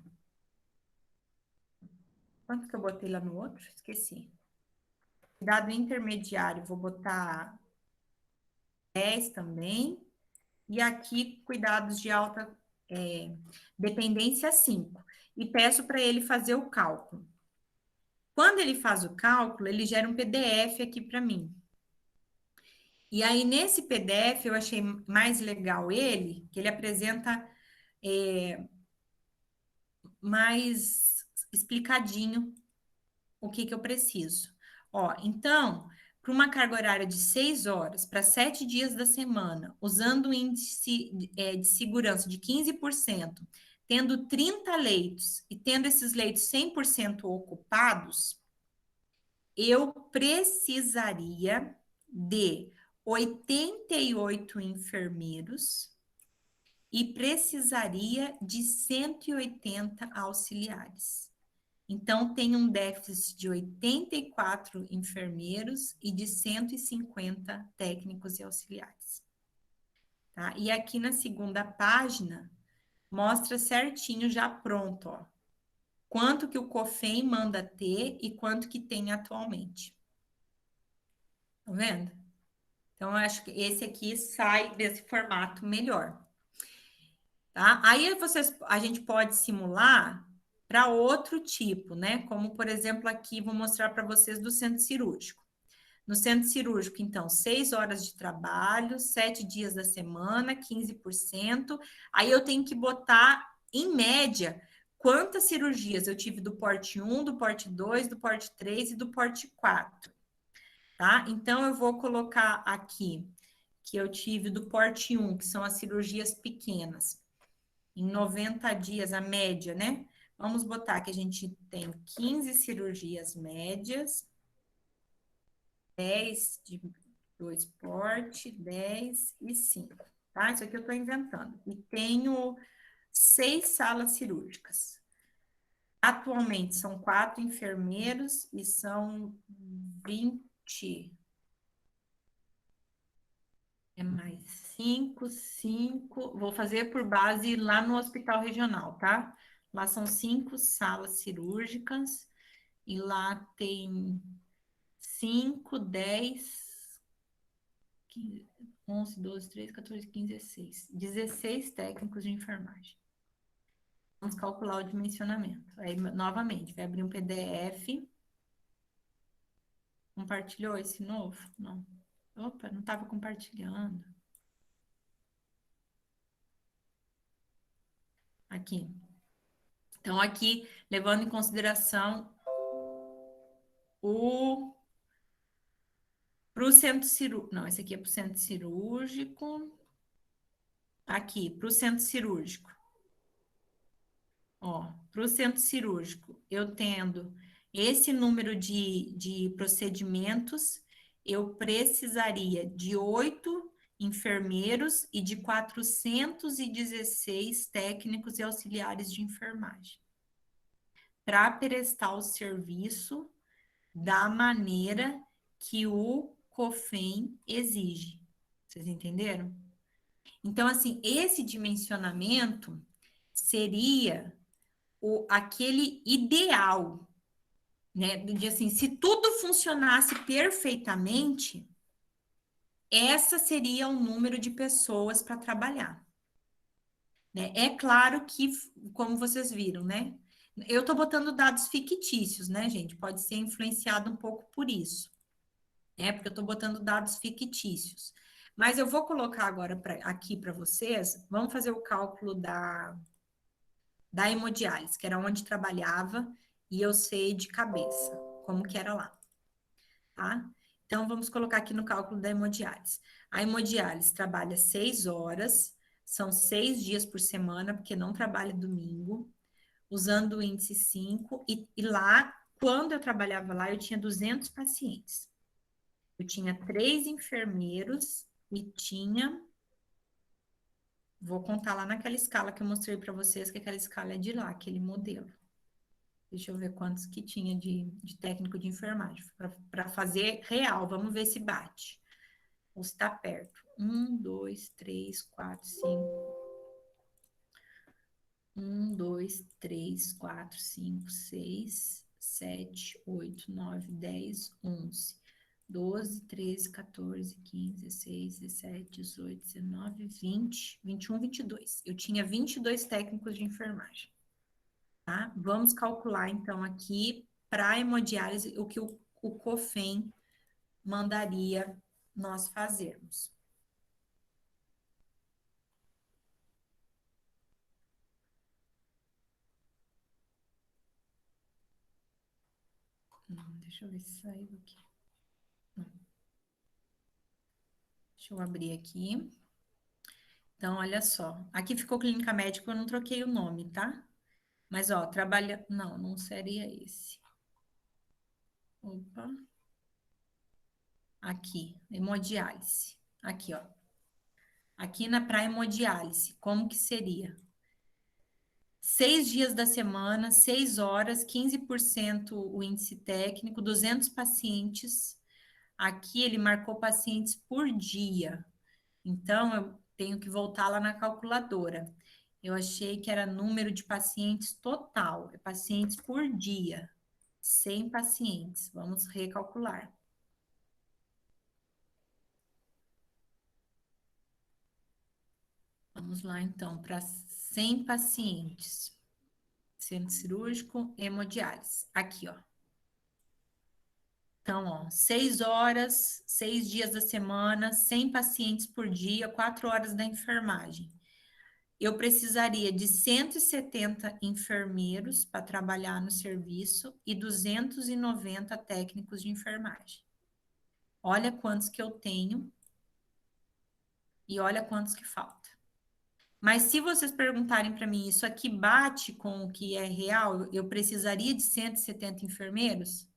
Quanto que eu botei lá no outro? Esqueci. Cuidado intermediário, vou botar 10 também. E aqui, cuidados de alta dependência, 5. E peço para ele fazer o cálculo. Quando ele faz o cálculo, ele gera um PDF aqui para mim. E aí, nesse PDF, eu achei mais legal ele, que ele apresenta mais explicadinho o que que eu preciso. Ó, então, para uma carga horária de 6 horas para 7 dias da semana, usando o índice de segurança de 15%, tendo 30 leitos e tendo esses leitos 100% ocupados, eu precisaria de 88 enfermeiros e precisaria de 180 auxiliares. Então, tem um déficit de 84 enfermeiros e de 150 técnicos e auxiliares. Tá? E aqui na segunda página, mostra certinho, já pronto, ó, quanto que o COFEM manda ter e quanto que tem atualmente. Tá vendo? Então, eu acho que esse aqui sai desse formato melhor. Tá? Aí a gente pode simular para outro tipo, né? Como, por exemplo, aqui vou mostrar para vocês do centro cirúrgico. No centro cirúrgico, então, 6 horas de trabalho, 7 dias da semana, 15%. Aí eu tenho que botar, em média, quantas cirurgias eu tive do porte 1, do porte 2, do porte 3 e do porte 4. Tá? Então, eu vou colocar aqui que eu tive do porte 1, que são as cirurgias pequenas, em 90 dias, a média, né? Vamos botar que a gente tem 15 cirurgias médias, 10 de 2 porte, 10 e 5, tá? Isso aqui eu tô inventando. E tenho 6 salas cirúrgicas. Atualmente são 4 enfermeiros e são 20. É mais 5. Vou fazer por base lá no hospital regional, tá? Lá são 5 salas cirúrgicas e lá tem 5, 10, 15, 11, 12, 13, 14, 15, 16. 16 técnicos de enfermagem. Vamos calcular o dimensionamento. Aí, novamente, vai abrir um PDF. Compartilhou esse novo? Não. Opa, não estava compartilhando. Aqui. Então, aqui, levando em consideração o para o centro cirúrgico. Não, esse aqui é para o centro cirúrgico. Aqui, para o centro cirúrgico. Ó, para o centro cirúrgico, eu tendo esse número de procedimentos, eu precisaria de 8 enfermeiros e de 416 técnicos e auxiliares de enfermagem para prestar o serviço da maneira que o COFEM exige. Vocês entenderam? Então, assim, esse dimensionamento seria aquele ideal, né? De assim, se tudo funcionasse perfeitamente, essa seria o número de pessoas para trabalhar. Né? É claro que, como vocês viram, né? Eu estou botando dados fictícios, né, gente? Pode ser influenciado um pouco por isso, né? Porque eu estou botando dados fictícios. Mas eu vou colocar agora aqui para vocês, vamos fazer o cálculo da hemodiálise, que era onde trabalhava, e eu sei de cabeça como que era lá, tá? Então, vamos colocar aqui no cálculo da hemodiálise. A hemodiálise trabalha 6 horas, são 6 dias por semana, porque não trabalha domingo, usando o índice 5, e lá, quando eu trabalhava lá, eu tinha 200 pacientes. Eu tinha 3 enfermeiros e tinha. Vou contar lá naquela escala que eu mostrei para vocês, que aquela escala é de lá, aquele modelo. Deixa eu ver quantos que tinha de técnico de enfermagem. Para fazer real, vamos ver se bate. Ou se está perto. 1, 2, 3, 4, 5. 1, 2, 3, 4, 5, 6, 7, 8, 9, 10, 11, 12, 13, 14, 15, 16, 17, 18, 19, 20, 21, 22. Eu tinha 22 técnicos de enfermagem, tá? Vamos calcular, então, aqui, para hemodiálise, o que o COFEM mandaria nós fazermos. Deixa eu ver se saiu aqui. Deixa eu abrir aqui. Então, olha só. Aqui ficou clínica médica, eu não troquei o nome, tá? Mas, ó, trabalha... Não, não seria esse. Opa. Aqui, hemodiálise. Aqui, ó. Aqui na praia hemodiálise, como que seria? 6 dias da semana, 6 horas, 15% o índice técnico, 200 pacientes. Aqui ele marcou pacientes por dia. Então, eu tenho que voltar lá na calculadora. Eu achei que era número de pacientes total, é pacientes por dia. 100 pacientes. Vamos recalcular. Vamos lá, então, para 100 pacientes. Centro cirúrgico, hemodiálise. Aqui, ó. Então, ó, 6 horas, 6 dias da semana, 100 pacientes por dia, 4 horas da enfermagem. Eu precisaria de 170 enfermeiros para trabalhar no serviço e 290 técnicos de enfermagem. Olha quantos que eu tenho e olha quantos que falta. Mas se vocês perguntarem para mim, isso aqui bate com o que é real? Eu precisaria de 170 enfermeiros?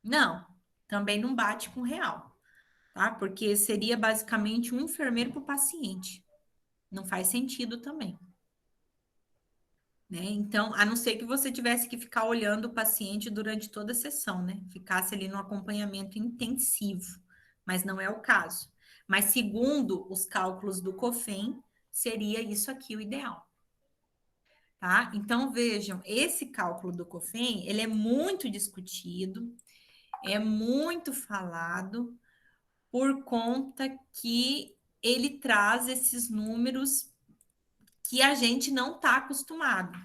Não, também não bate com o real, tá? Porque seria basicamente um enfermeiro por paciente. Não faz sentido também. Né? Então, a não ser que você tivesse que ficar olhando o paciente durante toda a sessão, né? Ficasse ali no acompanhamento intensivo, mas não é o caso. Mas segundo os cálculos do COFEM, seria isso aqui o ideal, tá? Então, vejam, esse cálculo do COFEM, ele é muito discutido, é muito falado, por conta que ele traz esses números que a gente não está acostumado,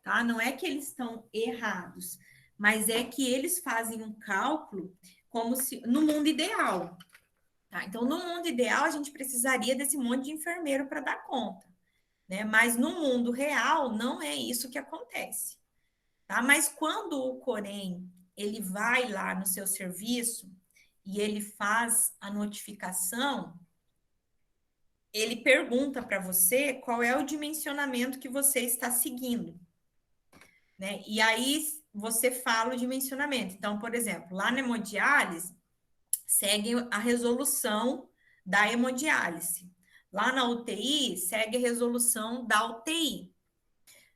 tá? Não é que eles estão errados, mas é que eles fazem um cálculo como se no mundo ideal, tá? Então, no mundo ideal, a gente precisaria desse monte de enfermeiro para dar conta, né? Mas no mundo real, não é isso que acontece, tá? Mas quando o Corém ele vai lá no seu serviço e ele faz a notificação, ele pergunta para você qual é o dimensionamento que você está seguindo, né? E aí você fala o dimensionamento. Então, por exemplo, lá na hemodiálise, segue a resolução da hemodiálise. Lá na UTI, segue a resolução da UTI,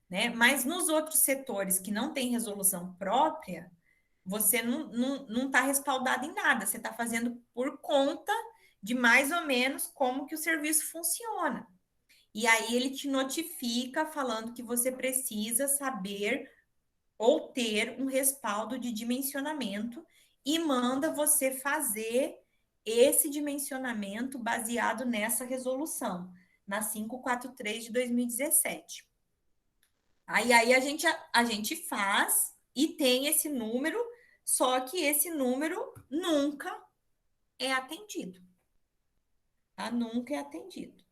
né? Mas nos outros setores que não tem resolução própria, você não está respaldado em nada, você está fazendo por conta de mais ou menos como que o serviço funciona. E aí ele te notifica falando que você precisa saber ou ter um respaldo de dimensionamento e manda você fazer esse dimensionamento baseado nessa resolução, na 543 de 2017. Aí a gente faz e tem esse número, só que esse número nunca é atendido, tá? Nunca é atendido.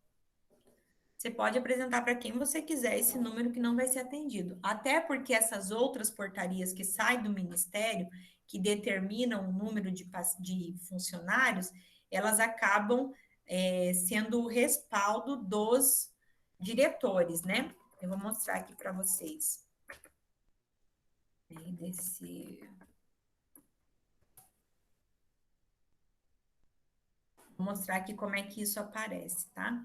Você pode apresentar para quem você quiser esse número que não vai ser atendido. Até porque essas outras portarias que saem do Ministério, que determinam o número de funcionários, elas acabam sendo o respaldo dos diretores, né? Eu vou mostrar aqui para vocês. Vou mostrar aqui como é que isso aparece, tá?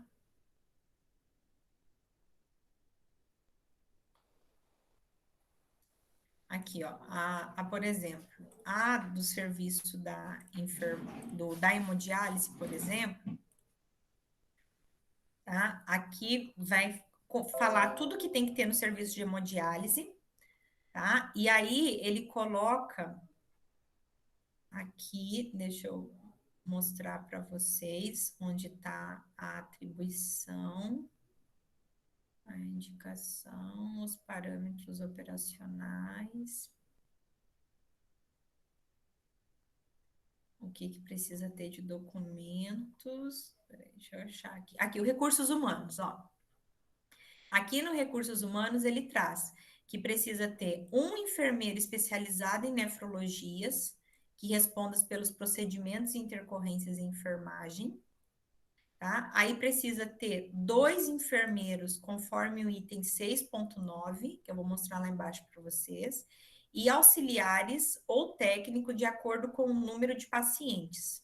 Aqui, ó, por exemplo, a do serviço da hemodiálise, por exemplo, tá? Aqui vai falar tudo que tem que ter no serviço de hemodiálise, tá? E aí ele coloca aqui, deixa eu mostrar para vocês onde está a atribuição, a indicação, os parâmetros operacionais, o que que precisa ter de documentos. Peraí, deixa eu achar aqui. Aqui, o recursos humanos, ó. Aqui no Recursos Humanos, ele traz que precisa ter um enfermeiro especializado em nefrologias, que responda pelos procedimentos e intercorrências em enfermagem, tá? Aí precisa ter dois enfermeiros, conforme o item 6.9, que eu vou mostrar lá embaixo para vocês, e auxiliares ou técnico de acordo com o número de pacientes.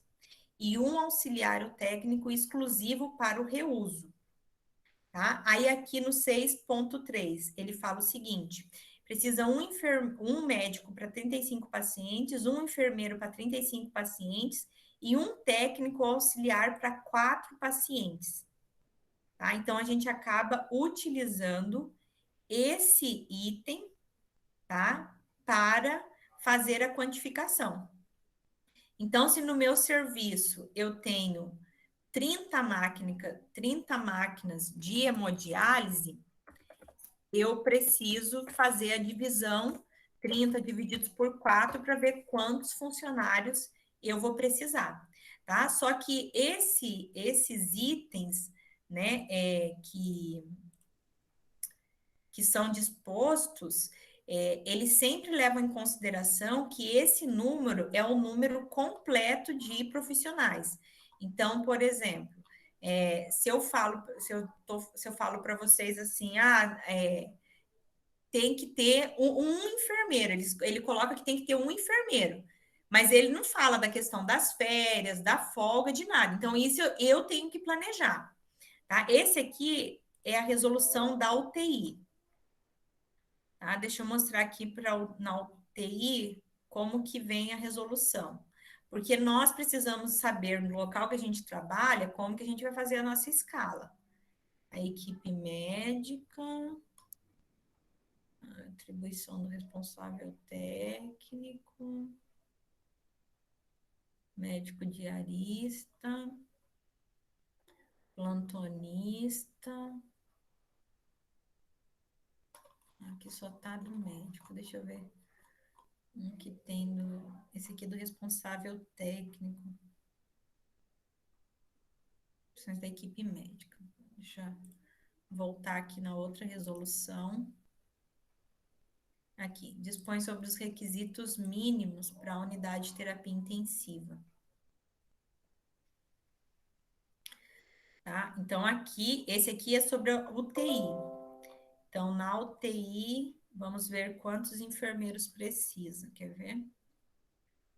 E um auxiliar técnico exclusivo para o reuso. Tá? Aí aqui no 6.3, ele fala o seguinte: precisa um médico para 35 pacientes, um enfermeiro para 35 pacientes e um técnico auxiliar para 4 pacientes. Tá? Então a gente acaba utilizando esse item, tá? Para fazer a quantificação. Então, se no meu serviço eu tenho 30 máquinas de hemodiálise, eu preciso fazer a divisão 30 divididos por 4 para ver quantos funcionários eu vou precisar, tá? Só que esses itens, né, que são dispostos, eles sempre levam em consideração que esse número é o número completo de profissionais. Então, por exemplo, se eu falo para vocês assim, tem que ter um enfermeiro. Ele coloca que tem que ter um enfermeiro, mas ele não fala da questão das férias, da folga, de nada. Então, isso eu tenho que planejar. Tá? Esse aqui é a resolução da UTI. Tá? Deixa eu mostrar aqui na UTI como que vem a resolução. Porque nós precisamos saber no local que a gente trabalha como que a gente vai fazer a nossa escala. A equipe médica, atribuição do responsável técnico, médico diarista, plantonista. Aqui só tá do médico, deixa eu ver. Um que tem esse aqui é do responsável técnico. Opções da equipe médica. Deixa eu voltar aqui na outra resolução. Aqui, dispõe sobre os requisitos mínimos para a unidade de terapia intensiva. Tá? Então, aqui, esse aqui é sobre a UTI. Então, na UTI, vamos ver quantos enfermeiros precisa. Quer ver?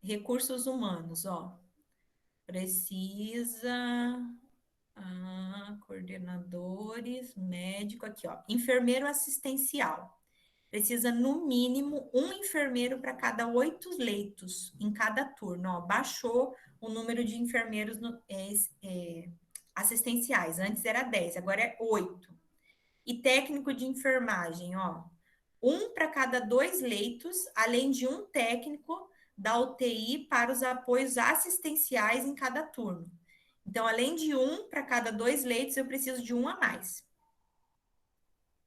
Recursos humanos, ó. Precisa coordenadores, médico, aqui, ó. Enfermeiro assistencial. Precisa, no mínimo, um enfermeiro para cada 8 leitos em cada turno. Ó, baixou o número de enfermeiros assistenciais. Antes era 10, agora é 8. E técnico de enfermagem, ó. Um para cada 2 leitos, além de um técnico da UTI para os apoios assistenciais em cada turno. Então, além de um para cada 2 leitos, eu preciso de um a mais.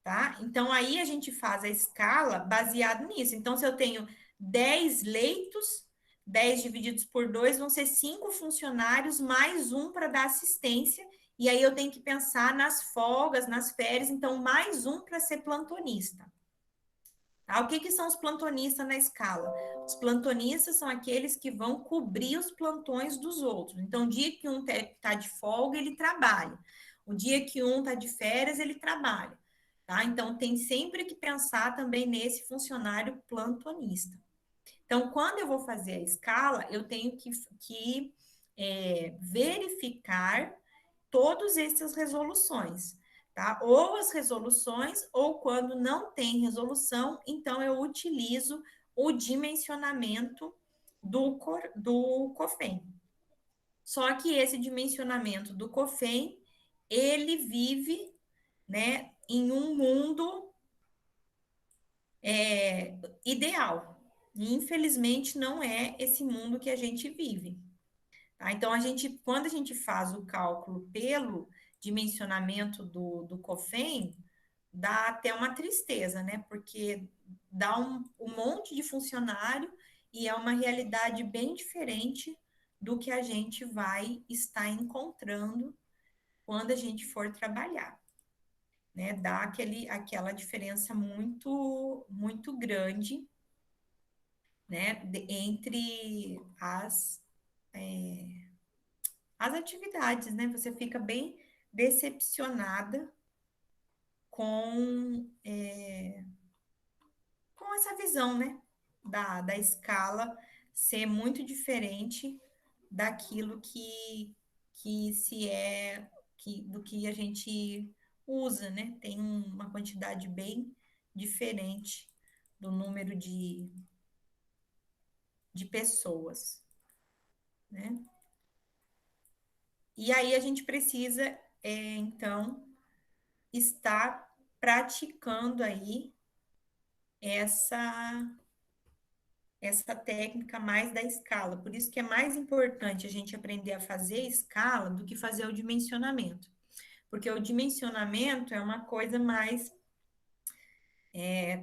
Tá? Então, aí a gente faz a escala baseado nisso. Então, se eu tenho 10 leitos, 10 divididos por 2 vão ser 5 funcionários, mais um para dar assistência. E aí eu tenho que pensar nas folgas, nas férias, então mais um para ser plantonista. Tá? O que, que são os plantonistas na escala? Os plantonistas são aqueles que vão cobrir os plantões dos outros. Então, o dia que um está de folga, ele trabalha. O dia que um está de férias, ele trabalha. Tá? Então, tem sempre que pensar também nesse funcionário plantonista. Então, quando eu vou fazer a escala, eu tenho que verificar todas essas resoluções, tá? Ou as resoluções, ou quando não tem resolução, então eu utilizo o dimensionamento do COFEM. Só que esse dimensionamento do COFEM, ele vive, né, em um mundo ideal. E, infelizmente, não é esse mundo que a gente vive. Tá? Então, quando a gente faz o cálculo pelo dimensionamento do COFEM, dá até uma tristeza, né? Porque dá um monte de funcionário e é uma realidade bem diferente do que a gente vai estar encontrando quando a gente for trabalhar, né? Dá aquela diferença muito, muito grande, né? Entre as atividades, né? Você fica bem decepcionada com, com essa visão, né? Da escala ser muito diferente daquilo que se é, do que a gente usa, né? Tem uma quantidade bem diferente do número de pessoas, né? E aí a gente precisa, então, estar praticando aí essa essa técnica mais da escala. Por isso que é mais importante a gente aprender a fazer escala do que fazer o dimensionamento. Porque o dimensionamento é uma coisa mais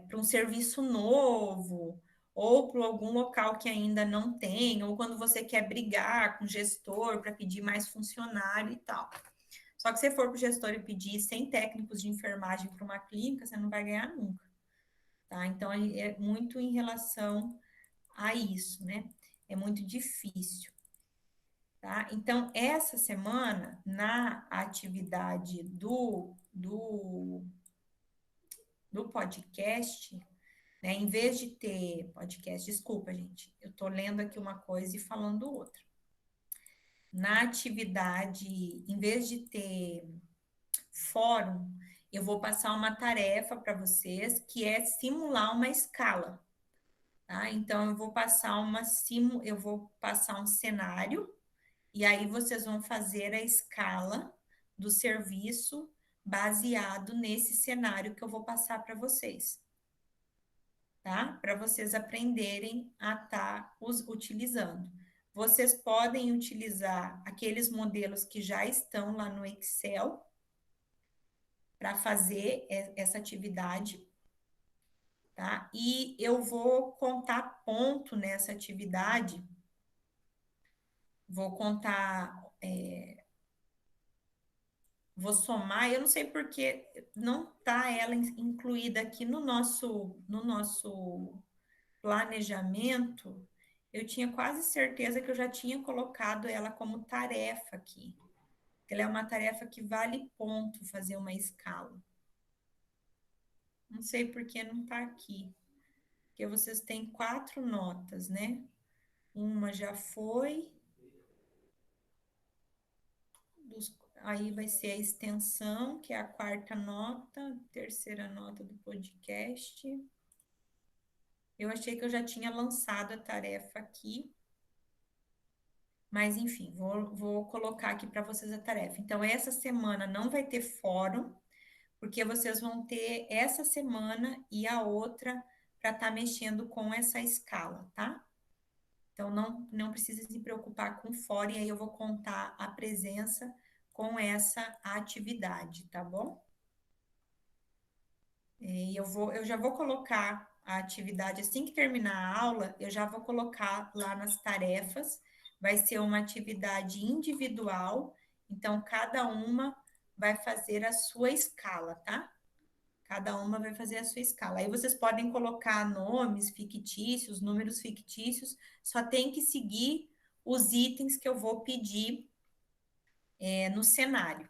para um serviço novo, ou para algum local que ainda não tem, ou quando você quer brigar com o gestor para pedir mais funcionário e tal. Só que se você for para o gestor e pedir 100 técnicos de enfermagem para uma clínica, você não vai ganhar nunca, tá? Então, é muito em relação a isso, né? É muito difícil, tá? Então, essa semana, na atividade do podcast, né? Em vez de ter podcast, desculpa, gente, eu tô lendo aqui uma coisa e falando outra. Na atividade, em vez de ter fórum, eu vou passar uma tarefa para vocês que é simular uma escala, tá? Então eu vou passar um cenário e aí vocês vão fazer a escala do serviço baseado nesse cenário que eu vou passar para vocês, tá? Para vocês aprenderem a estar utilizando. Vocês podem utilizar aqueles modelos que já estão lá no Excel para fazer essa atividade, tá? E eu vou contar ponto nessa atividade, vou contar, vou somar, eu não sei porque não está ela incluída aqui no nosso planejamento. Eu tinha quase certeza que eu já tinha colocado ela como tarefa aqui. Ela é uma tarefa que vale ponto fazer uma escala. Não sei por que não está aqui. Porque vocês têm 4 notas, né? Uma já foi, aí vai ser a extensão, que é a quarta nota, terceira nota do podcast. Eu achei que eu já tinha lançado a tarefa aqui, mas enfim, vou colocar aqui para vocês a tarefa. Então, essa semana não vai ter fórum, porque vocês vão ter essa semana e a outra para estar mexendo com essa escala, tá? Então, não precisa se preocupar com fora, e aí eu vou contar a presença com essa atividade, tá bom? E eu já vou colocar a atividade, assim que terminar a aula, eu já vou colocar lá nas tarefas, vai ser uma atividade individual, então cada uma vai fazer a sua escala, tá? Cada uma vai fazer a sua escala. Aí vocês podem colocar nomes fictícios, números fictícios, só tem que seguir os itens que eu vou pedir no cenário,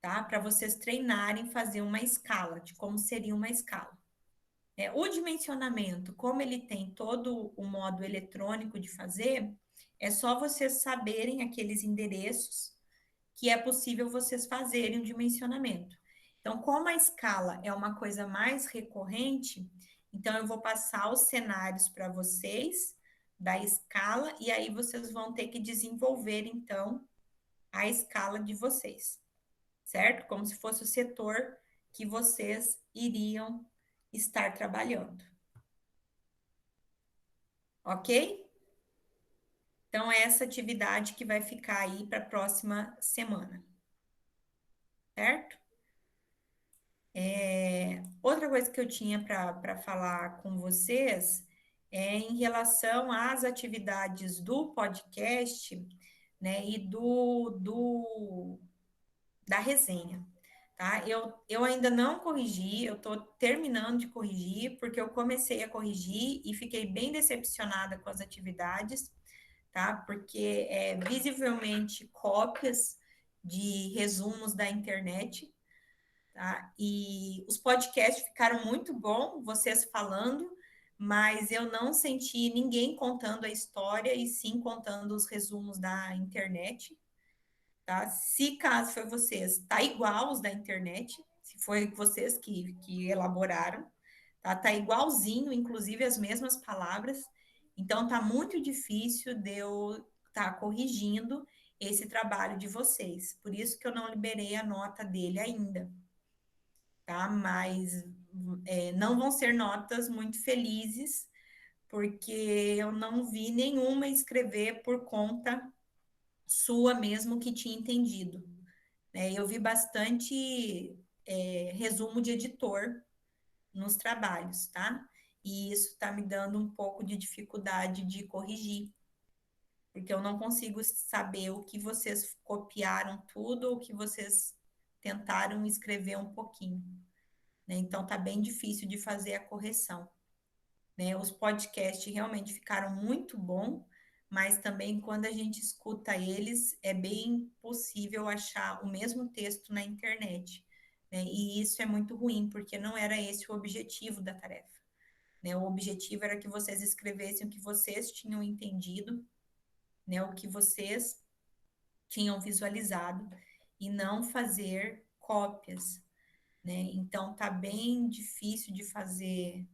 tá? Para vocês treinarem fazer uma escala, de como seria uma escala. O dimensionamento, como ele tem todo o modo eletrônico de fazer, é só vocês saberem aqueles endereços que é possível vocês fazerem o dimensionamento. Então, como a escala é uma coisa mais recorrente, então eu vou passar os cenários para vocês da escala e aí vocês vão ter que desenvolver então a escala de vocês, certo? Como se fosse o setor que vocês iriam estar trabalhando, ok? Então, é essa atividade que vai ficar aí para a próxima semana, certo? Outra coisa que eu tinha para falar com vocês é em relação às atividades do podcast, né, e da resenha, tá? Eu ainda não corrigi, eu estou terminando de corrigir, porque eu comecei a corrigir e fiquei bem decepcionada com as atividades, tá? Porque é visivelmente cópias de resumos da internet, tá? E os podcasts ficaram muito bom, vocês falando, mas eu não senti ninguém contando a história e sim contando os resumos da internet, tá? Se caso foi vocês, tá igual os da internet, se foi vocês que elaboraram, tá? Tá igualzinho, inclusive as mesmas palavras. Então tá muito difícil de eu estar corrigindo esse trabalho de vocês. Por isso que eu não liberei a nota dele ainda, tá? Mas não vão ser notas muito felizes, porque eu não vi nenhuma escrever por conta sua mesmo que tinha entendido, né? Eu vi bastante resumo de editor nos trabalhos, tá? E isso está me dando um pouco de dificuldade de corrigir, porque eu não consigo saber o que vocês copiaram tudo ou o que vocês tentaram escrever um pouquinho, né? Então tá bem difícil de fazer a correção, né? Os podcasts realmente ficaram muito bom, mas também quando a gente escuta eles, é bem possível achar o mesmo texto na internet, né? E isso é muito ruim, porque não era esse o objetivo da tarefa, né? O objetivo era que vocês escrevessem o que vocês tinham entendido, né? O que vocês tinham visualizado e não fazer cópias, né? Então tá bem difícil de fazer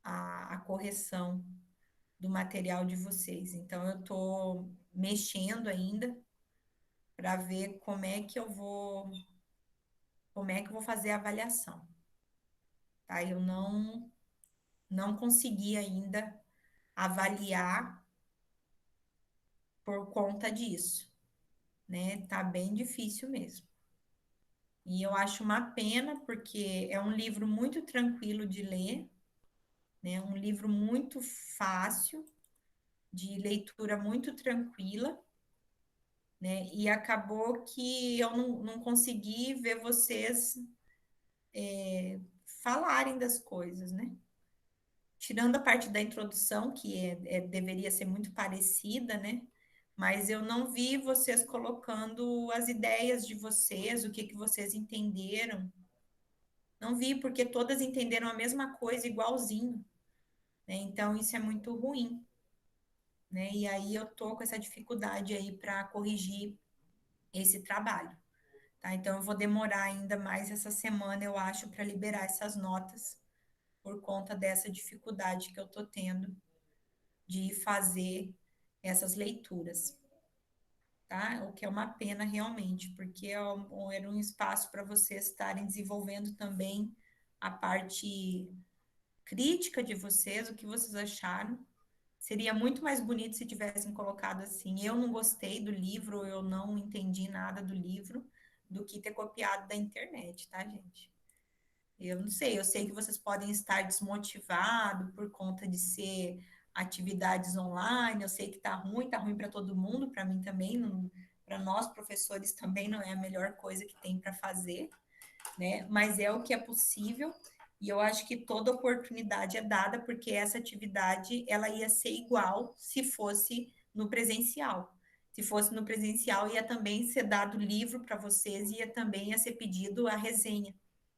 a correção do material de vocês. Então, eu estou mexendo ainda para ver como é que eu vou fazer a avaliação, tá? Eu não consegui ainda avaliar por conta disso, né? Tá bem difícil mesmo. E eu acho uma pena, porque é um livro muito tranquilo de ler, né? Um livro muito fácil, de leitura muito tranquila, né? E acabou que eu não consegui ver vocês falarem das coisas, né? Tirando a parte da introdução, que deveria ser muito parecida, né? Mas eu não vi vocês colocando as ideias de vocês, o que que vocês entenderam. Não vi, porque todas entenderam a mesma coisa igualzinho, né? Então isso é muito ruim, né? E aí eu tô com essa dificuldade aí para corrigir esse trabalho. Tá? Então, eu vou demorar ainda mais essa semana, eu acho, para liberar essas notas, por conta dessa dificuldade que eu estou tendo de fazer essas leituras, tá? O que é uma pena realmente, porque era um espaço para vocês estarem desenvolvendo também a parte crítica de vocês, o que vocês acharam. Seria muito mais bonito se tivessem colocado assim: eu não gostei do livro, eu não entendi nada do livro, do que ter copiado da internet, tá, gente? Eu não sei, eu sei que vocês podem estar desmotivados por conta de ser atividades online, eu sei que tá ruim para todo mundo, para mim também, para nós professores também não é a melhor coisa que tem para fazer, né? Mas é o que é possível e eu acho que toda oportunidade é dada, porque essa atividade ela ia ser igual se fosse no presencial. Se fosse no presencial, ia também ser dado livro para vocês, ia também ia ser pedido a resenha,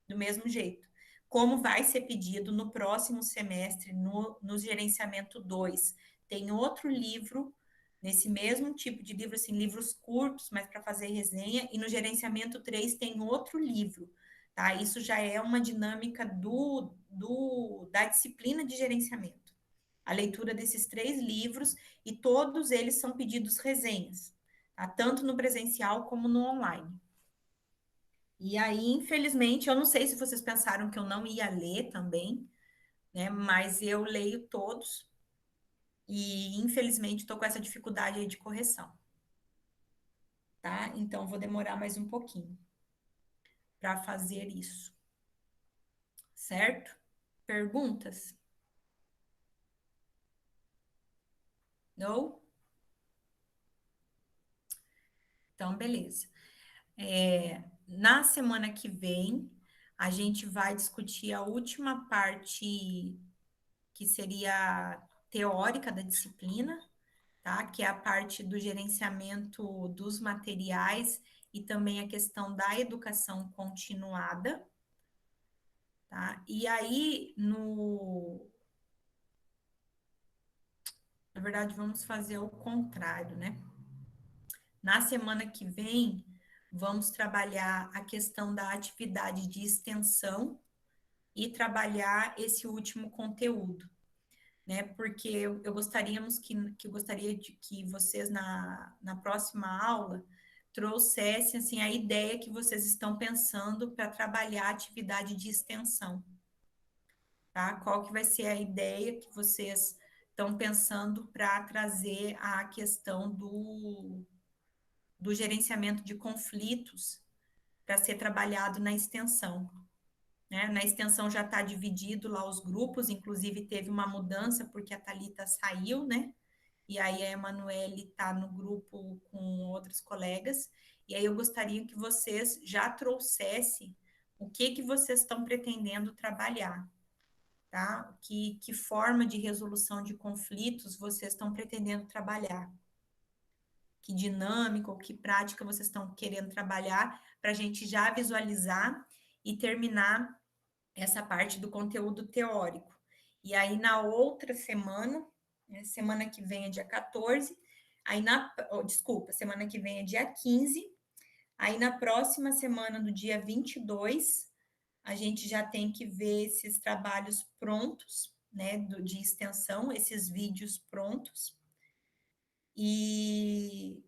do mesmo jeito. Como vai ser pedido no próximo semestre, no gerenciamento 2, tem outro livro, nesse mesmo tipo de livro, assim, livros curtos, mas para fazer resenha, e no gerenciamento 3 tem outro livro, tá? Isso já é uma dinâmica da disciplina de gerenciamento. A leitura desses 3 livros, e todos eles são pedidos resenhas, tá? Tanto no presencial como no online. E aí, infelizmente, eu não sei se vocês pensaram que eu não ia ler também, né? Mas eu leio todos e, infelizmente, estou com essa dificuldade aí de correção, tá? Então, vou demorar mais um pouquinho para fazer isso, certo? Perguntas? Não? Então, beleza. Na semana que vem, a gente vai discutir a última parte que seria teórica da disciplina, tá? Que é a parte do gerenciamento dos materiais e também a questão da educação continuada, tá? E aí, na verdade, vamos fazer o contrário, né? Na semana que vem, vamos trabalhar a questão da atividade de extensão e trabalhar esse último conteúdo, né? Porque eu gostaríamos que eu gostaria de que vocês na próxima aula trouxessem assim a ideia que vocês estão pensando para trabalhar a atividade de extensão, tá? Qual que vai ser a ideia que vocês estão pensando para trazer a questão do gerenciamento de conflitos para ser trabalhado na extensão, né? Na extensão já está dividido lá os grupos, inclusive teve uma mudança porque a Thalita saiu, né? E aí a Emanuele está no grupo com outros colegas. E aí eu gostaria que vocês já trouxessem o que vocês estão pretendendo trabalhar, tá? Que forma de resolução de conflitos vocês estão pretendendo trabalhar? Que dinâmica ou que prática vocês estão querendo trabalhar para a gente já visualizar e terminar essa parte do conteúdo teórico. E aí, na outra semana, né, semana que vem é dia 14, aí desculpa, semana que vem é dia 15, aí na próxima semana, do dia 22, a gente já tem que ver esses trabalhos prontos, né, de extensão, esses vídeos prontos, e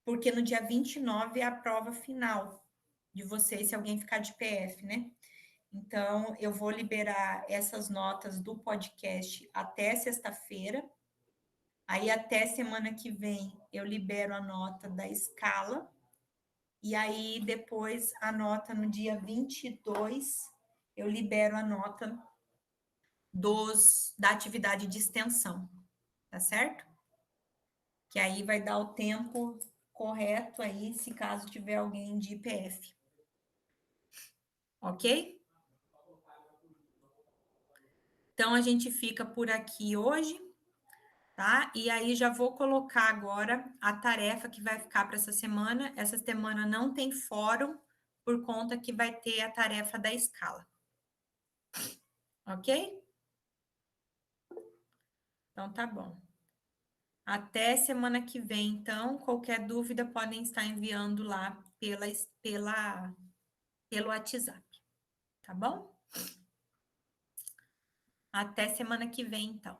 porque no dia 29 é a prova final de vocês, se alguém ficar de PF, né? Então, eu vou liberar essas notas do podcast até sexta-feira. Aí, até semana que vem, eu libero a nota da escala. E aí, depois, a nota no dia 22, eu libero a nota da atividade de extensão, tá certo? Que aí vai dar o tempo correto aí, se caso tiver alguém de IPF. Ok? Então, a gente fica por aqui hoje, tá? E aí já vou colocar agora a tarefa que vai ficar para essa semana. Essa semana não tem fórum, por conta que vai ter a tarefa da escala. Ok? Então tá bom. Até semana que vem, então. Qualquer dúvida podem estar enviando lá pelo WhatsApp, tá bom? Até semana que vem, então.